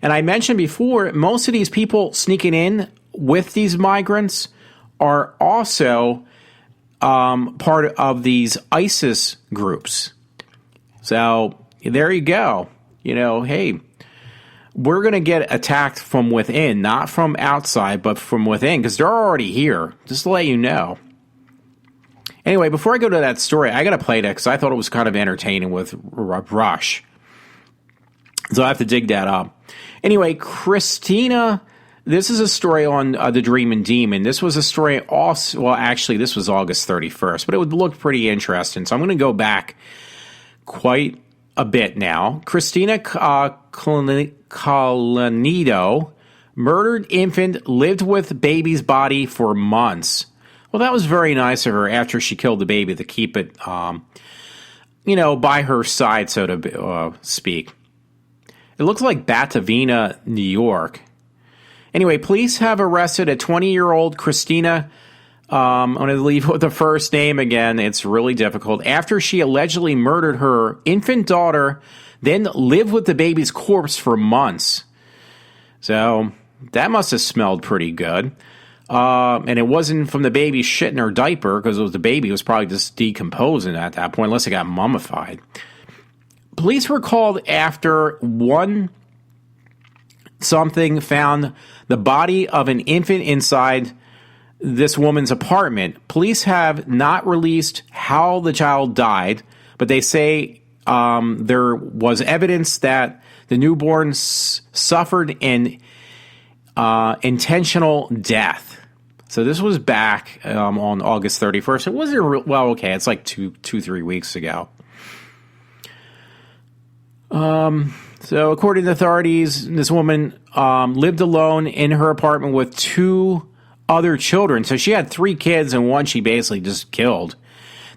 And I mentioned before, most of these people sneaking in with these migrants are also part of these ISIS groups. So there you go. Hey, we're going to get attacked from within, not from outside, but from within, because they're already here, just to let you know. Anyway, before I go to that story, I got to play that because I thought it was kind of entertaining with Rush. So I have to dig that up. Anyway, Christina, this is a story on the Dreamin' Demon. This was a story also, well, actually, this was August 31st, but it looked pretty interesting. So I'm going to go back quite a bit now. Christina Colonido, murdered infant, lived with baby's body for months. Well, that was very nice of her after she killed the baby to keep it, by her side, so to speak. It looks like Batavina, New York. Anyway, police have arrested a 20-year-old Christina. I'm going to leave with the first name again. It's really difficult. After she allegedly murdered her infant daughter, then lived with the baby's corpse for months. So that must have smelled pretty good. And it wasn't from the baby shit in her diaper, because the baby was probably just decomposing at that point, unless it got mummified. Police were called after something found the body of an infant inside this woman's apartment. Police have not released how the child died, but they say there was evidence that the newborn suffered an intentional death. So this was back on August 31st. It wasn't okay. It's like 3 weeks ago. So according to authorities, this woman lived alone in her apartment with 2 other children. So she had 3 kids, and one she basically just killed.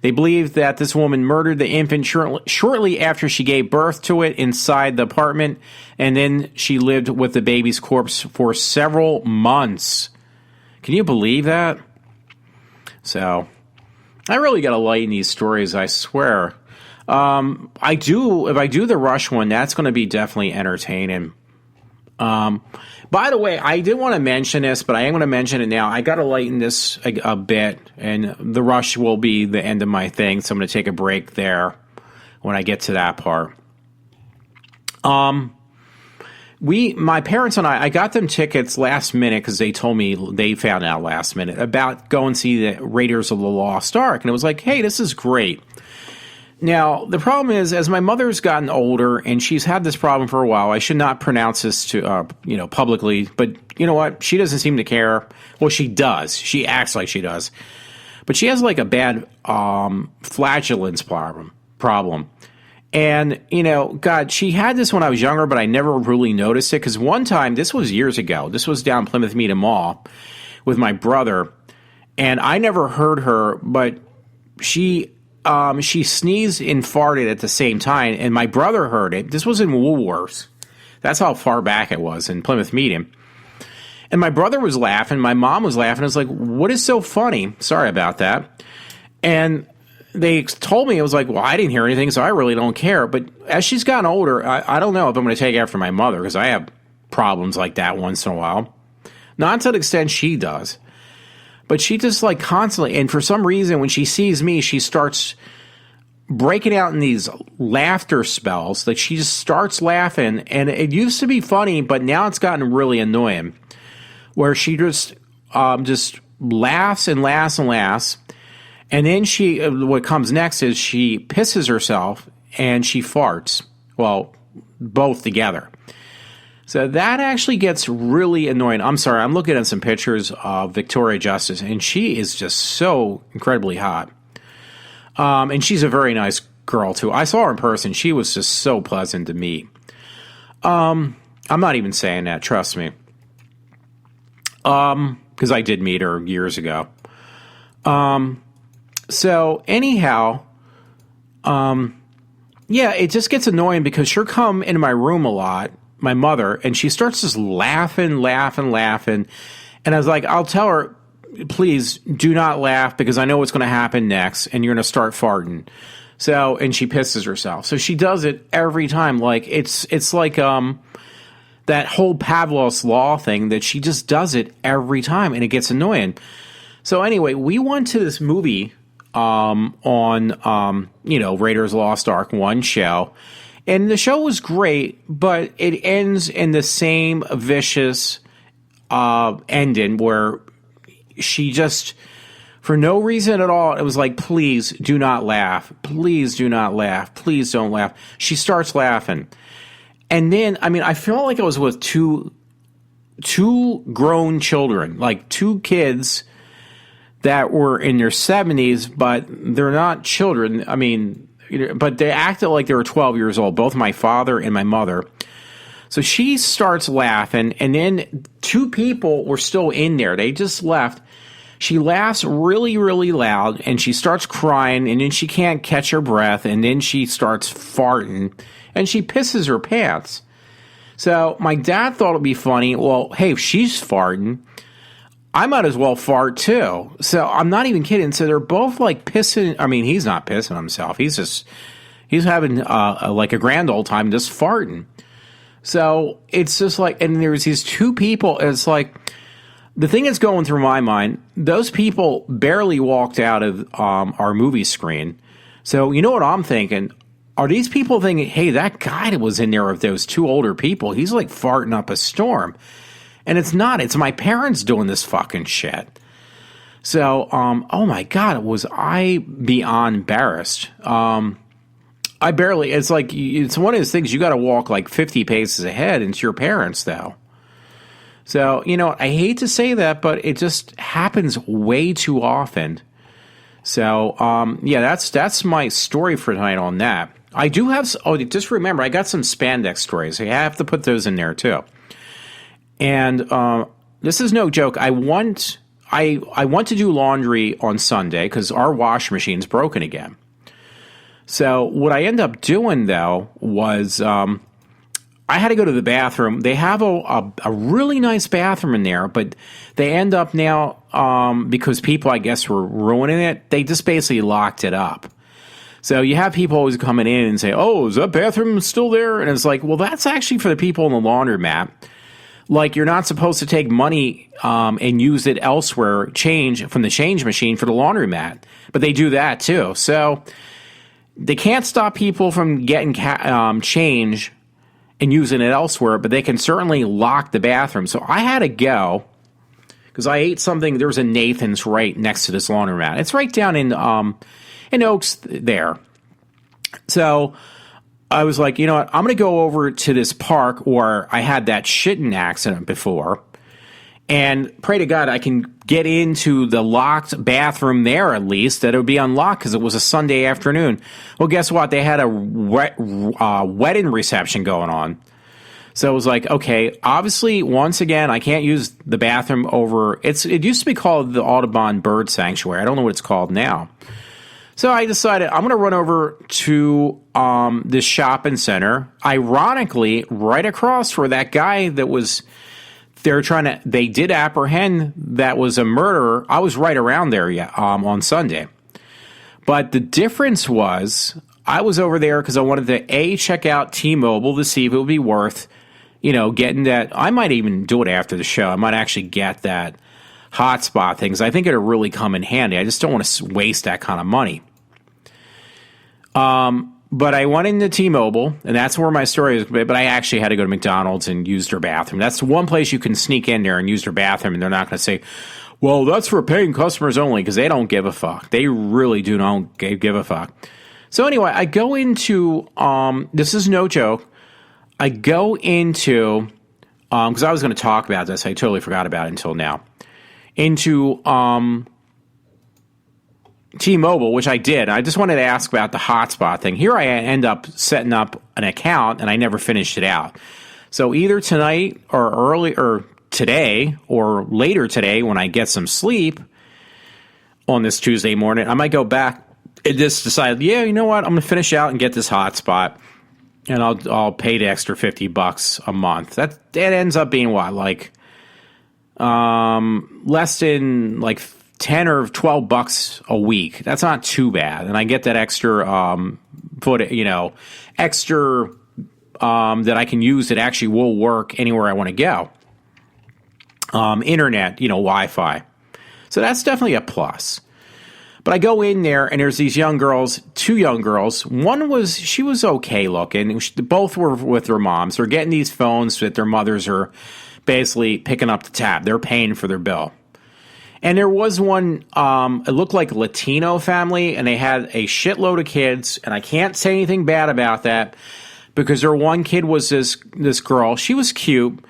They believe that this woman murdered the infant shortly after she gave birth to it inside the apartment, and then she lived with the baby's corpse for several months. Can you believe that? So I really got to lighten these stories, I swear. If I do the Rush one, that's going to be definitely entertaining. By the way, I didn't want to mention this, but I am going to mention it now. I got to lighten this a bit, and the rush will be the end of my thing, so I'm going to take a break there when I get to that part. My parents and I got them tickets last minute because they told me they found out last minute about go and see the Raiders of the Lost Ark, and it was like, hey, this is great. Now, the problem is, as my mother's gotten older, and she's had this problem for a while, I should not pronounce this to, publicly, but you know what? She doesn't seem to care. Well, she does. She acts like she does. But she has like a bad flatulence problem. And, God, she had this when I was younger, but I never really noticed it. Because one time, this was years ago, this was down Plymouth Meeting Mall with my brother, and I never heard her, but she sneezed and farted at the same time, and my brother heard it. This was in Woolworths. That's how far back it was in Plymouth Meeting. And my brother was laughing. My mom was laughing. I was like, what is so funny? Sorry about that. And they told me, it was like, well, I didn't hear anything, so I really don't care. But as she's gotten older, I don't know if I'm going to take after my mother, because I have problems like that once in a while. Not to the extent she does. But she just like constantly, and for some reason, when she sees me, she starts breaking out in these laughter spells. Like she just starts laughing, and it used to be funny, but now it's gotten really annoying. Where she just laughs and laughs and laughs, and then what comes next is she pisses herself and she farts. Well, both together. So that actually gets really annoying. I'm sorry, I'm looking at some pictures of Victoria Justice, and she is just so incredibly hot. And she's a very nice girl, too. I saw her in person. She was just so pleasant to meet. I'm not even saying that, trust me. Because I did meet her years ago. So, anyhow, yeah, it just gets annoying because she'll come into my room a lot, my mother, and she starts just laughing. And I was like, I'll tell her, please do not laugh because I know what's going to happen next and you're going to start farting. So, and she pisses herself. So she does it every time. Like, it's like, that whole Pavlov's Law thing that she just does it every time and it gets annoying. So anyway, we went to this movie, on Raiders Lost Ark, one show. And the show was great, but it ends in the same vicious ending where she just, for no reason at all, it was like, please do not laugh. Please do not laugh. Please don't laugh. She starts laughing. And then, I felt like I was with two grown children, like two kids that were in their 70s, but they're not children. But they acted like they were 12 years old, both my father and my mother. So she starts laughing, and then two people were still in there. They just left. She laughs really, really loud, and she starts crying, and then she can't catch her breath, and then she starts farting, and she pisses her pants. So my dad thought it'd be funny. Well, hey, if she's farting, I might as well fart too. So I'm not even kidding. So they're both like pissing. He's not pissing himself. He's having like a grand old time just farting. So it's just like, and there's these two people. It's like, the thing that's going through my mind, those people barely walked out of our movie screen. So you know what I'm thinking? Are these people thinking, hey, that guy that was in there of those two older people, he's like farting up a storm. And it's not. It's my parents doing this fucking shit. So, oh my God, was I beyond embarrassed. It's like, it's one of those things you got to walk like 50 paces ahead, and it's your parents, though. So, I hate to say that, but it just happens way too often. So, yeah, that's my story for tonight on that. I do have, just remember, I got some spandex stories. I have to put those in there, too. And this is no joke. I want to do laundry on Sunday because our wash machine's broken again. So what I end up doing, though, was I had to go to the bathroom. They have a really nice bathroom in there, but they end up now, because people, I guess, were ruining it, they just basically locked it up. So you have people always coming in and say, oh, is that bathroom still there? And it's like, well, that's actually for the people in the laundromat. like you're not supposed to take money and use it elsewhere, change from the change machine for the laundromat, but they do that too. So they can't stop people from getting change and using it elsewhere, but they can certainly lock the bathroom. So I had to go because I ate something. There was a Nathan's right next to this laundromat. It's right down in Oaks there. So I was like, you know what? I'm going to go over to this park where I had that shitting accident before and pray to God I can get into the locked bathroom there at least, that it would be unlocked because it was a Sunday afternoon. Well, guess what? They had a wedding reception going on. So it was like, okay, obviously, once again, I can't use the bathroom over. It used to be called the Audubon Bird Sanctuary. I don't know what it's called now. So I decided I'm going to run over to this shopping center, ironically, right across where that guy that was they did apprehend that was a murderer. I was right around there on Sunday. But the difference was I was over there because I wanted to, check out T-Mobile to see if it would be worth, getting that. I might even do it after the show. I might actually get that hotspot thing because I think it'll really come in handy. I just don't want to waste that kind of money. But I went into T-Mobile, and that's where my story is. But I actually had to go to McDonald's and use their bathroom. That's the one place you can sneak in there and use their bathroom, and they're not going to say, well, that's for paying customers only, because they don't give a fuck. They really don't give a fuck. So anyway, I go into, this is no joke, I go into, because I was going to talk about this, I totally forgot about it until now, into T-Mobile, which I did. I just wanted to ask about the hotspot thing. Here I end up setting up an account, and I never finished it out. So either tonight or today or later today when I get some sleep on this Tuesday morning, I might go back and just decide, yeah, you know what? I'm going to finish out and get this hotspot, and I'll pay the extra $50 a month. That ends up being what, like less than like $10 or $12 a week. That's not too bad, and I get that extra extra that I can use that actually will work anywhere I want to go. Internet, Wi-Fi. So that's definitely a plus. But I go in there, and there's these young girls, two young girls. She was okay looking. Both were with their moms. They're getting these phones that their mothers are basically picking up the tab. They're paying for their bill. And there was one, it looked like a Latino family, and they had a shitload of kids, and I can't say anything bad about that because their one kid was this girl. She was cute,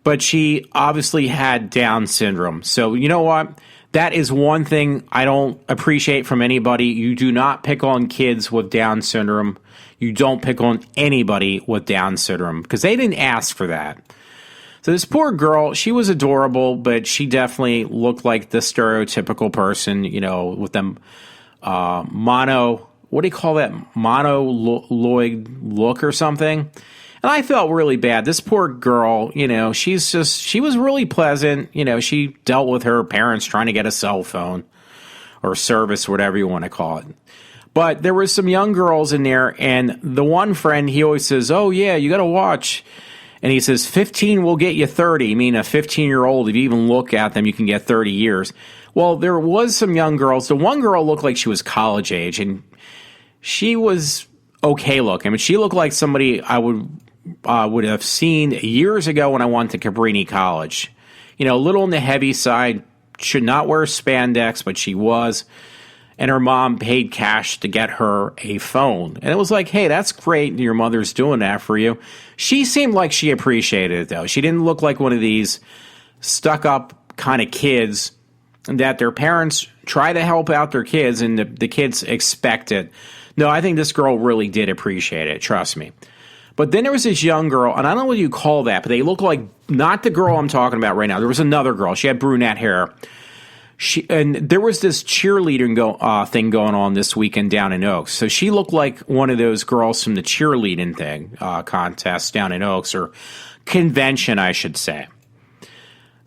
but she obviously had Down syndrome. So you know what? That is one thing I don't appreciate from anybody. You do not pick on kids with Down syndrome. You don't pick on anybody with Down syndrome because they didn't ask for that. So this poor girl, she was adorable, but she definitely looked like the stereotypical person, with them what do you call that? Monoloid look or something. And I felt really bad. This poor girl, she was really pleasant. She dealt with her parents trying to get a cell phone or service, whatever you want to call it. But there were some young girls in there, and the one friend, he always says, oh, yeah, you got to watch. And he says, 15 will get you 30. I mean, a 15-year-old, if you even look at them, you can get 30 years. Well, there was some young girls. The one girl looked like she was college age, and she was okay looking. I mean, she looked like somebody I would have seen years ago when I went to Cabrini College. A little on the heavy side, should not wear spandex, but she was. And her mom paid cash to get her a phone. And it was like, hey, that's great. Your mother's doing that for you. She seemed like she appreciated it, though. She didn't look like one of these stuck-up kind of kids that their parents try to help out their kids and the kids expect it. No, I think this girl really did appreciate it. Trust me. But then there was this young girl, and I don't know what you call that, but they look like not the girl I'm talking about right now. There was another girl. She had brunette hair. And there was this cheerleading thing going on this weekend down in Oaks. So she looked like one of those girls from the cheerleading thing contest down in Oaks, or convention, I should say.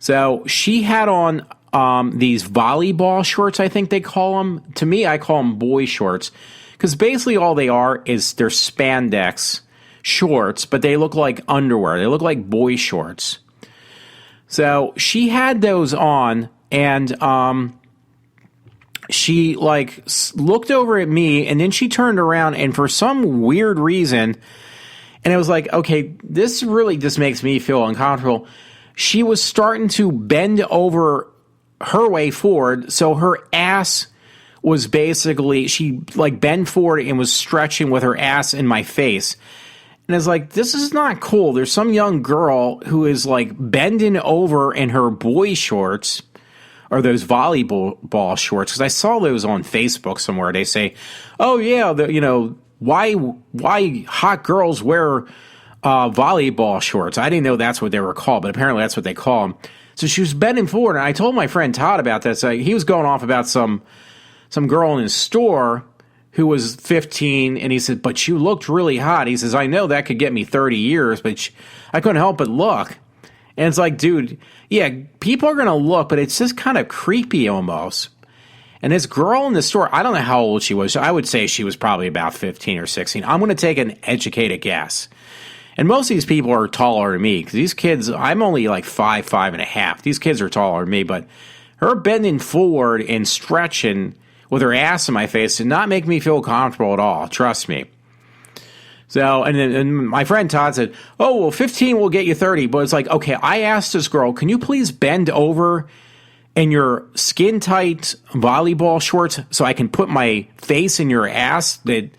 So she had on these volleyball shorts, I think they call them. To me, I call them boy shorts, because basically all they are is they're spandex shorts, but they look like underwear. They look like boy shorts. So she had those on, and she like looked over at me, and then she turned around, and for some weird reason, and it was like, okay, this really just makes me feel uncomfortable. She was starting to bend over her way forward, so her ass was basically, she like bent forward and was stretching with her ass in my face. And it's like, this is not cool. There's some young girl who is like bending over in her boy shorts, or those volleyball shorts, because I saw those on Facebook somewhere. They say, oh yeah, why hot girls wear volleyball shorts. I didn't know that's what they were called, but apparently that's what they call them. So she was bending forward, and I told my friend Todd about this. He was going off about some girl in his store who was 15, and he said, but you looked really hot. He says, I know that could get me 30 years, but I couldn't help but look. And it's like, dude, yeah, people are going to look, but it's just kind of creepy almost. And this girl in the store, I don't know how old she was. So I would say she was probably about 15 or 16. I'm going to take an educated guess. And most of these people are taller than me, because these kids, I'm only like 5'5.5". These kids are taller than me, but her bending forward and stretching with her ass in my face did not make me feel comfortable at all. Trust me. So, and my friend Todd said, oh, well, 15 will get you 30. But it's like, okay, I asked this girl, can you please bend over in your skin-tight volleyball shorts so I can put my face in your ass? That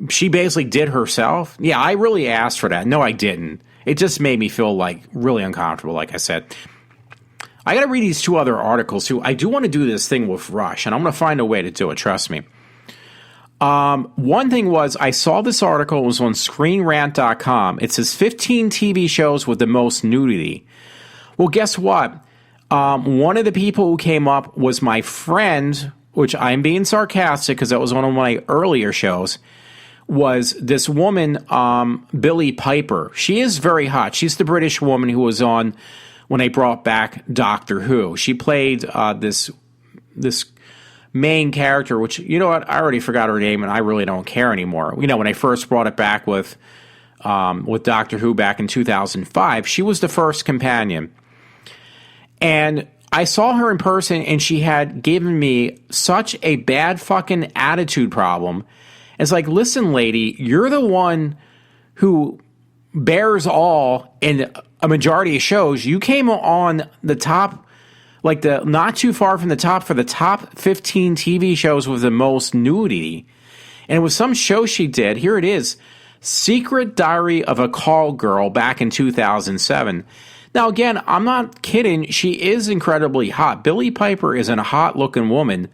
she basically did herself. Yeah, I really asked for that. No, I didn't. It just made me feel like really uncomfortable, like I said. I got to read these two other articles, too. I do want to do this thing with Rush, and I'm going to find a way to do it, trust me. One thing was, I saw this article, it was on ScreenRant.com. It says 15 TV shows with the most nudity. Well, guess what? One of the people who came up was my friend, which I'm being sarcastic because that was one of my earlier shows, was this woman, Billie Piper. She is very hot. She's the British woman who was on when they brought back Doctor Who. She played this main character, which, you know what, I already forgot her name, and I really don't care anymore. You know, when I first brought it back with Doctor Who back in 2005, she was the first companion. And I saw her in person, and she had given me such a bad fucking attitude problem. It's like, listen, lady, you're the one who bears all in a majority of shows. You came on the top, like the not too far from the top, for the top 15 TV shows with the most nudity. And it was some show she did. Here it is. Secret Diary of a Call Girl back in 2007. Now, again, I'm not kidding. She is incredibly hot. Billie Piper is a hot-looking woman.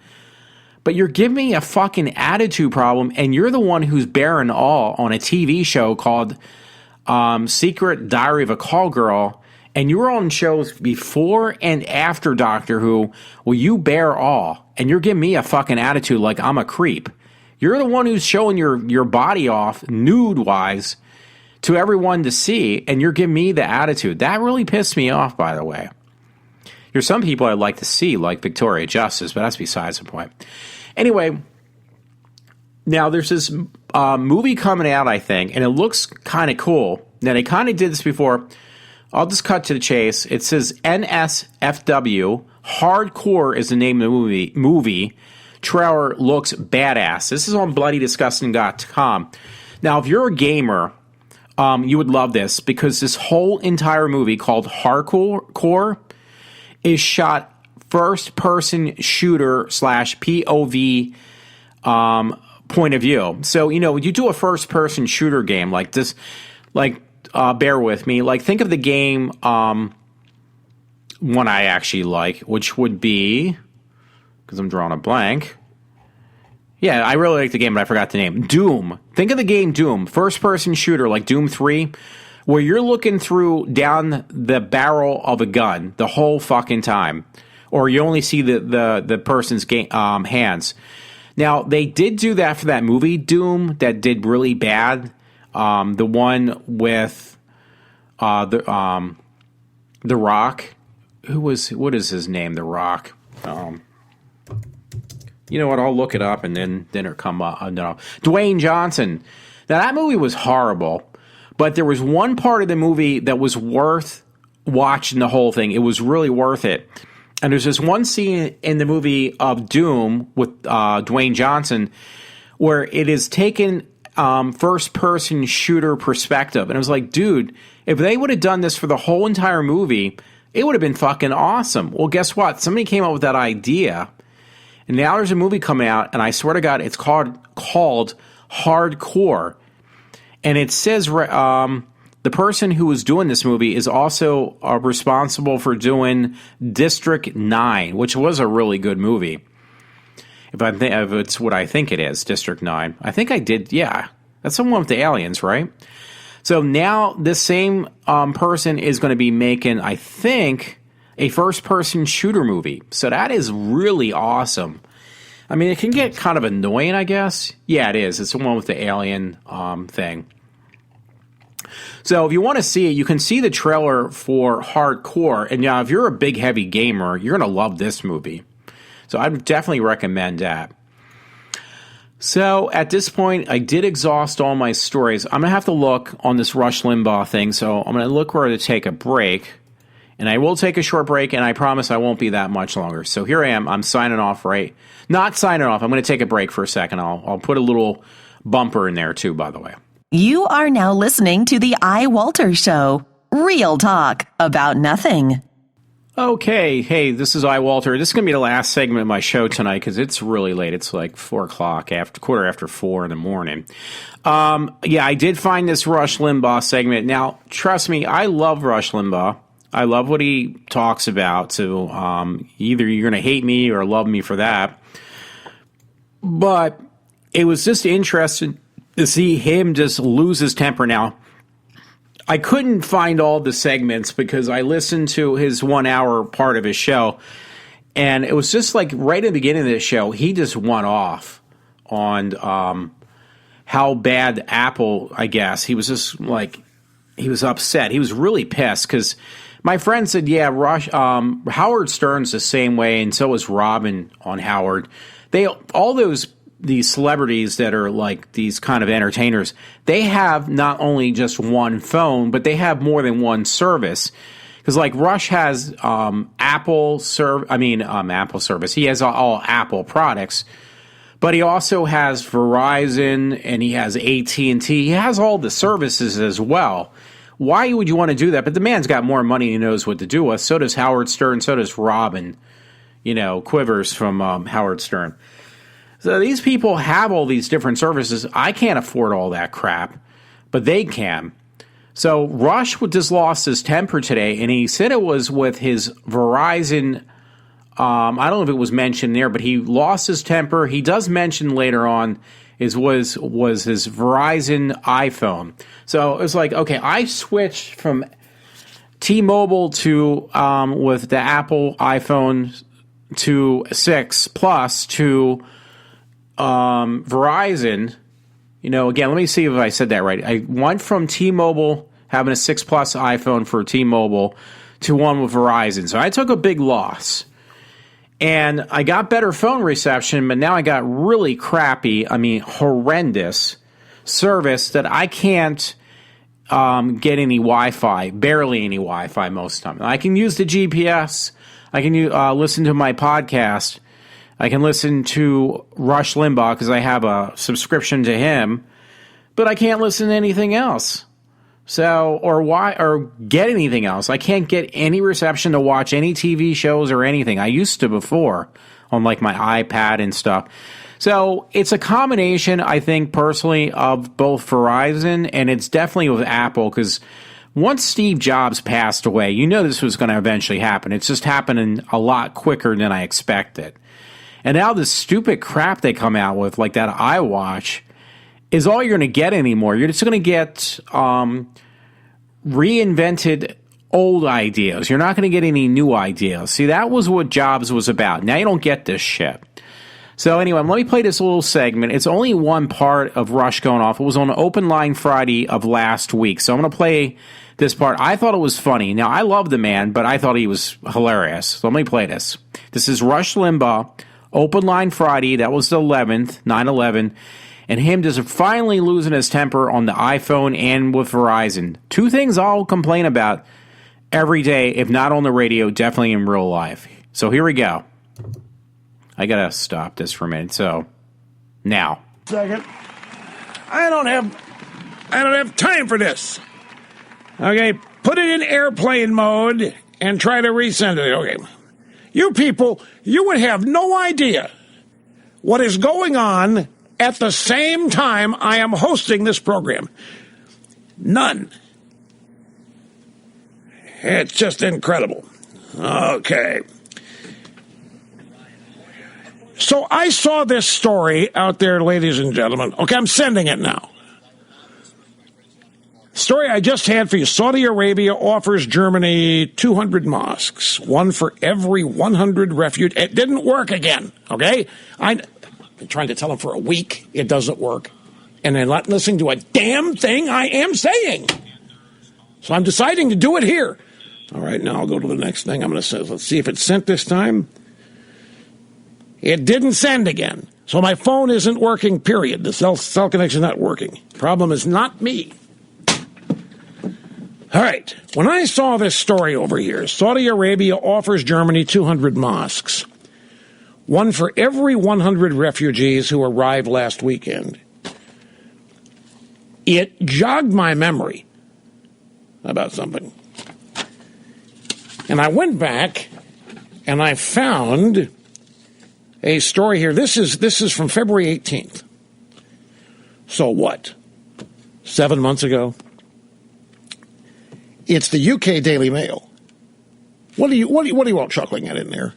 But you're giving me a fucking attitude problem, and you're the one who's bearing all on a TV show called Secret Diary of a Call Girl, and you were on shows before and after Doctor Who. Well, you bear all, and you're giving me a fucking attitude like I'm a creep. You're the one who's showing your body off, nude-wise, to everyone to see, and you're giving me the attitude. That really pissed me off, by the way. There's some people I'd like to see, like Victoria Justice, but that's besides the point. Anyway, now there's this movie coming out, I think, and it looks kind of cool. Now, they kind of did this before. I'll just cut to the chase. It says NSFW. Hardcore is the name of the movie. Trailer looks badass. This is on BloodyDisgusting.com. Now, if you're a gamer, you would love this, because this whole entire movie called Hardcore is shot first-person shooter / POV point of view. So, you know, you do a first-person shooter game like this, like, bear with me, like, think of the game, one I actually like, which would be, because I'm drawing a blank. Yeah, I really like the game, but I forgot the name. Doom. Think of the game Doom, first-person shooter like Doom 3, where you're looking down the barrel of a gun the whole fucking time, or you only see the person's hands. Now, they did do that for that movie Doom that did really bad. The one with the Rock. What is his name? The Rock. You know what? I'll look it up and then it'll come up. No, Dwayne Johnson. Now, that movie was horrible. But there was one part of the movie that was worth watching the whole thing. It was really worth it. And there's this one scene in the movie of Doom with Dwayne Johnson where it is taken first-person shooter perspective. And it was like, dude, if they would have done this for the whole entire movie, it would have been fucking awesome. Well, guess what? Somebody came up with that idea, and now there's a movie coming out, and I swear to God, it's called Hardcore. And it says the person who was doing this movie is also responsible for doing District 9, which was a really good movie. If it's what I think it is, District 9. I think I did, yeah. That's the one with the aliens, right? So now this same person is going to be making, I think, a first-person shooter movie. So that is really awesome. I mean, it can get kind of annoying, I guess. Yeah, it is. It's the one with the alien thing. So if you want to see it, you can see the trailer for Hardcore. And now, if you're a big, heavy gamer, you're going to love this movie. So I would definitely recommend that. So at this point, I did exhaust all my stories. I'm going to have to look on this Rush Limbaugh thing. So I'm going to look where to take a break. And I will take a short break, and I promise I won't be that much longer. So here I am. I'm signing off, right? Not signing off. I'm going to take a break for a second. I'll put a little bumper in there, too, by the way. You are now listening to the iWalter Show. Real talk about nothing. Okay, hey, this is iWalter. This is going to be the last segment of my show tonight because it's really late. It's like 4 o'clock, quarter after 4 in the morning. Yeah, I did find this Rush Limbaugh segment. Now, trust me, I love Rush Limbaugh. I love what he talks about. So either you're going to hate me or love me for that. But it was just interesting to see him just lose his temper. Now, I couldn't find all the segments because I listened to his 1 hour part of his show. And it was just like right at the beginning of the show, he just went off on how bad Apple, I guess. He was just like, he was upset. He was really pissed because my friend said, yeah, Howard Stern's the same way, and so is Robin on Howard. These celebrities that are like these kind of entertainers, they have not only just one phone, but they have more than one service. Because like Rush has Apple service. He has all Apple products, but he also has Verizon and he has AT&T. He has all the services as well. Why would you want to do that? But the man's got more money. He knows what to do with. So does Howard Stern. So does Robin. Quivers from Howard Stern. So these people have all these different services. I can't afford all that crap, but they can. So Rush just lost his temper today, and he said it was with his Verizon. I don't know if it was mentioned there, but he lost his temper. He does mention later on was his Verizon iPhone. So it was like, okay, I switched from T-Mobile to with the Apple iPhone to 6 Plus to Verizon. Again, let me see if I said that right. I went from T-Mobile having a 6 Plus iPhone for T-Mobile to one with Verizon. So I took a big loss. And I got better phone reception, but now I got really crappy, horrendous service that I can't get any Wi-Fi, barely any Wi-Fi most of the time. I can use the GPS. I can listen to my podcast. I can listen to Rush Limbaugh because I have a subscription to him, but I can't listen to anything else. So, or get anything else. I can't get any reception to watch any TV shows or anything. I used to before on like my iPad and stuff. So it's a combination, I think, personally, of both Verizon and it's definitely with Apple because once Steve Jobs passed away, this was going to eventually happen. It's just happening a lot quicker than I expected. And now this stupid crap they come out with, like that iWatch, is all you're going to get anymore. You're just going to get reinvented old ideas. You're not going to get any new ideas. See, that was what Jobs was about. Now you don't get this shit. So anyway, let me play this little segment. It's only one part of Rush going off. It was on Open Line Friday of last week. So I'm going to play this part. I thought it was funny. Now, I love the man, but I thought he was hilarious. So let me play this. This is Rush Limbaugh, Open Line Friday. That was the 11th, 9/11. And him just finally losing his temper on the iPhone and with Verizon. Two things I'll complain about every day, if not on the radio, definitely in real life. So here we go. I gotta stop this for a minute. So now, second, I don't have time for this. Okay, put it in airplane mode and try to resend it. Okay, you people, you would have no idea what is going on at the same time I am hosting this program. None. It's just incredible. Okay. So I saw this story out there, ladies and gentlemen. Okay, I'm sending it now. Story I just had for you. Saudi Arabia offers Germany 200 mosques, one for every 100 refugees. It didn't work again, okay? I've been trying to tell them for a week it doesn't work. And they're not listening to a damn thing I am saying. So I'm deciding to do it here. All right, now I'll go to the next thing. I'm going to say, let's see if it's sent this time. It didn't send again. So my phone isn't working, period. The cell connection is not working. Problem is not me. All right. When I saw this story over here, Saudi Arabia offers Germany 200 mosques, one for every 100 refugees who arrived last weekend. It jogged my memory about something. And I went back and I found a story here. This is from February 18th. So what? 7 months ago? It's the UK Daily Mail. What are you all chuckling at in there?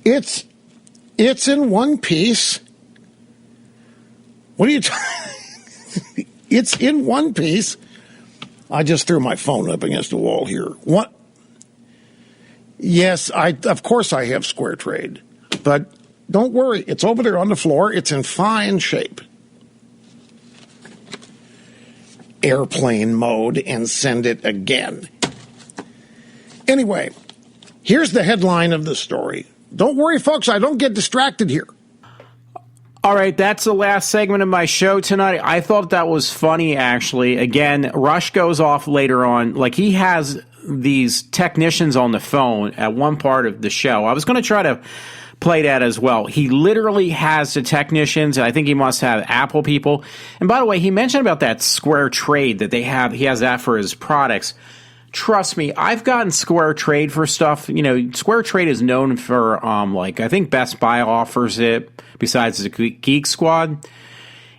It's in one piece. What are you talking? It's in one piece. I just threw my phone up against the wall here. What? Yes, of course I have Square Trade, but don't worry. It's over there on the floor. It's in fine shape. Airplane mode and send it again. Anyway, here's the headline of the story. Don't worry, folks. I don't get distracted here. all right, that's the last segment of my show tonight. I thought that was funny, actually. Again, Rush goes off later on. Like, he has these technicians on the phone at one part of the show. I was going to try to play that as well. He literally has the technicians. I think he must have Apple people. And by the way, he mentioned about that Square Trade that they have. He has that for his products. Trust me, I've gotten Square Trade for stuff. You know, Square Trade is known for, like, I think Best Buy offers it besides the Geek Squad.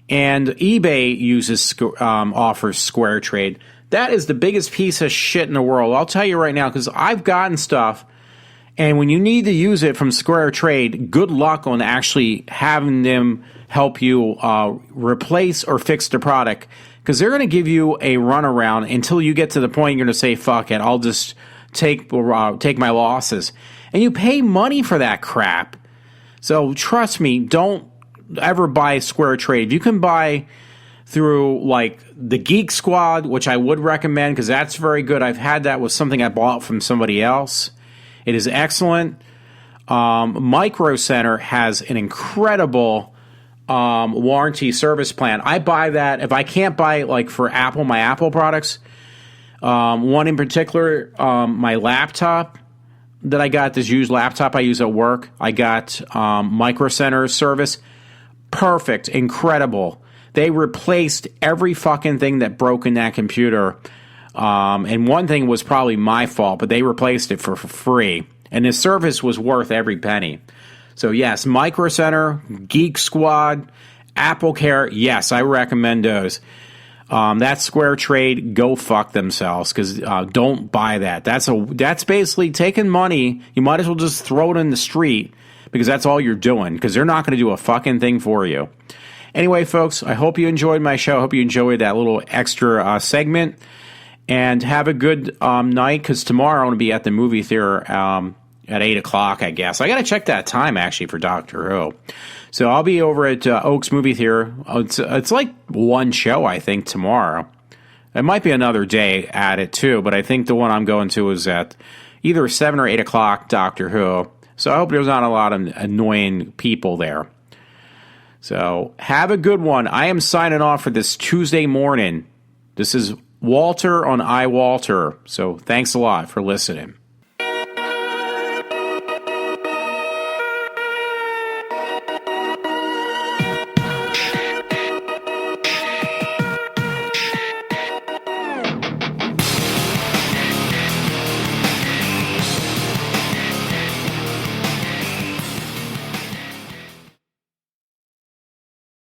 And eBay offers Square Trade. That is the biggest piece of shit in the world. I'll tell you right now, because I've gotten stuff, and when you need to use it from Square Trade, good luck on actually having them help you replace or fix the product, because they're going to give you a runaround until you get to the point you're going to say, fuck it, I'll just take my losses. And you pay money for that crap. So trust me, don't ever buy Square Trade. You can buy through, like, the Geek Squad, which I would recommend because that's very good. I've had that with something I bought from somebody else. It is excellent. Micro Center has an incredible warranty service plan. I buy that. If I can't buy it, like, for Apple, my Apple products, one in particular, my laptop that I got, this used laptop I use at work, I got Micro Center service. Perfect. Incredible. They replaced every fucking thing that broke in that computer. And one thing was probably my fault, but they replaced it for free. And the service was worth every penny. So yes, Micro Center, Geek Squad, Apple Care, yes, I recommend those. That Square Trade, go fuck themselves, because don't buy that. That's basically taking money. You might as well just throw it in the street, because that's all you're doing, because they're not going to do a fucking thing for you. Anyway, folks, I hope you enjoyed my show. I hope you enjoyed that little extra segment. And have a good night, because tomorrow I'm going to be at the movie theater at 8 o'clock, I guess. I got to check that time, actually, for Doctor Who. So I'll be over at Oaks Movie Theater. It's like one show, I think, tomorrow. It might be another day at it, too, but I think the one I'm going to is at either 7 or 8 o'clock, Doctor Who. So I hope there's not a lot of annoying people there. So have a good one. I am signing off for this Tuesday morning. This is Walter on iWalter. So thanks a lot for listening.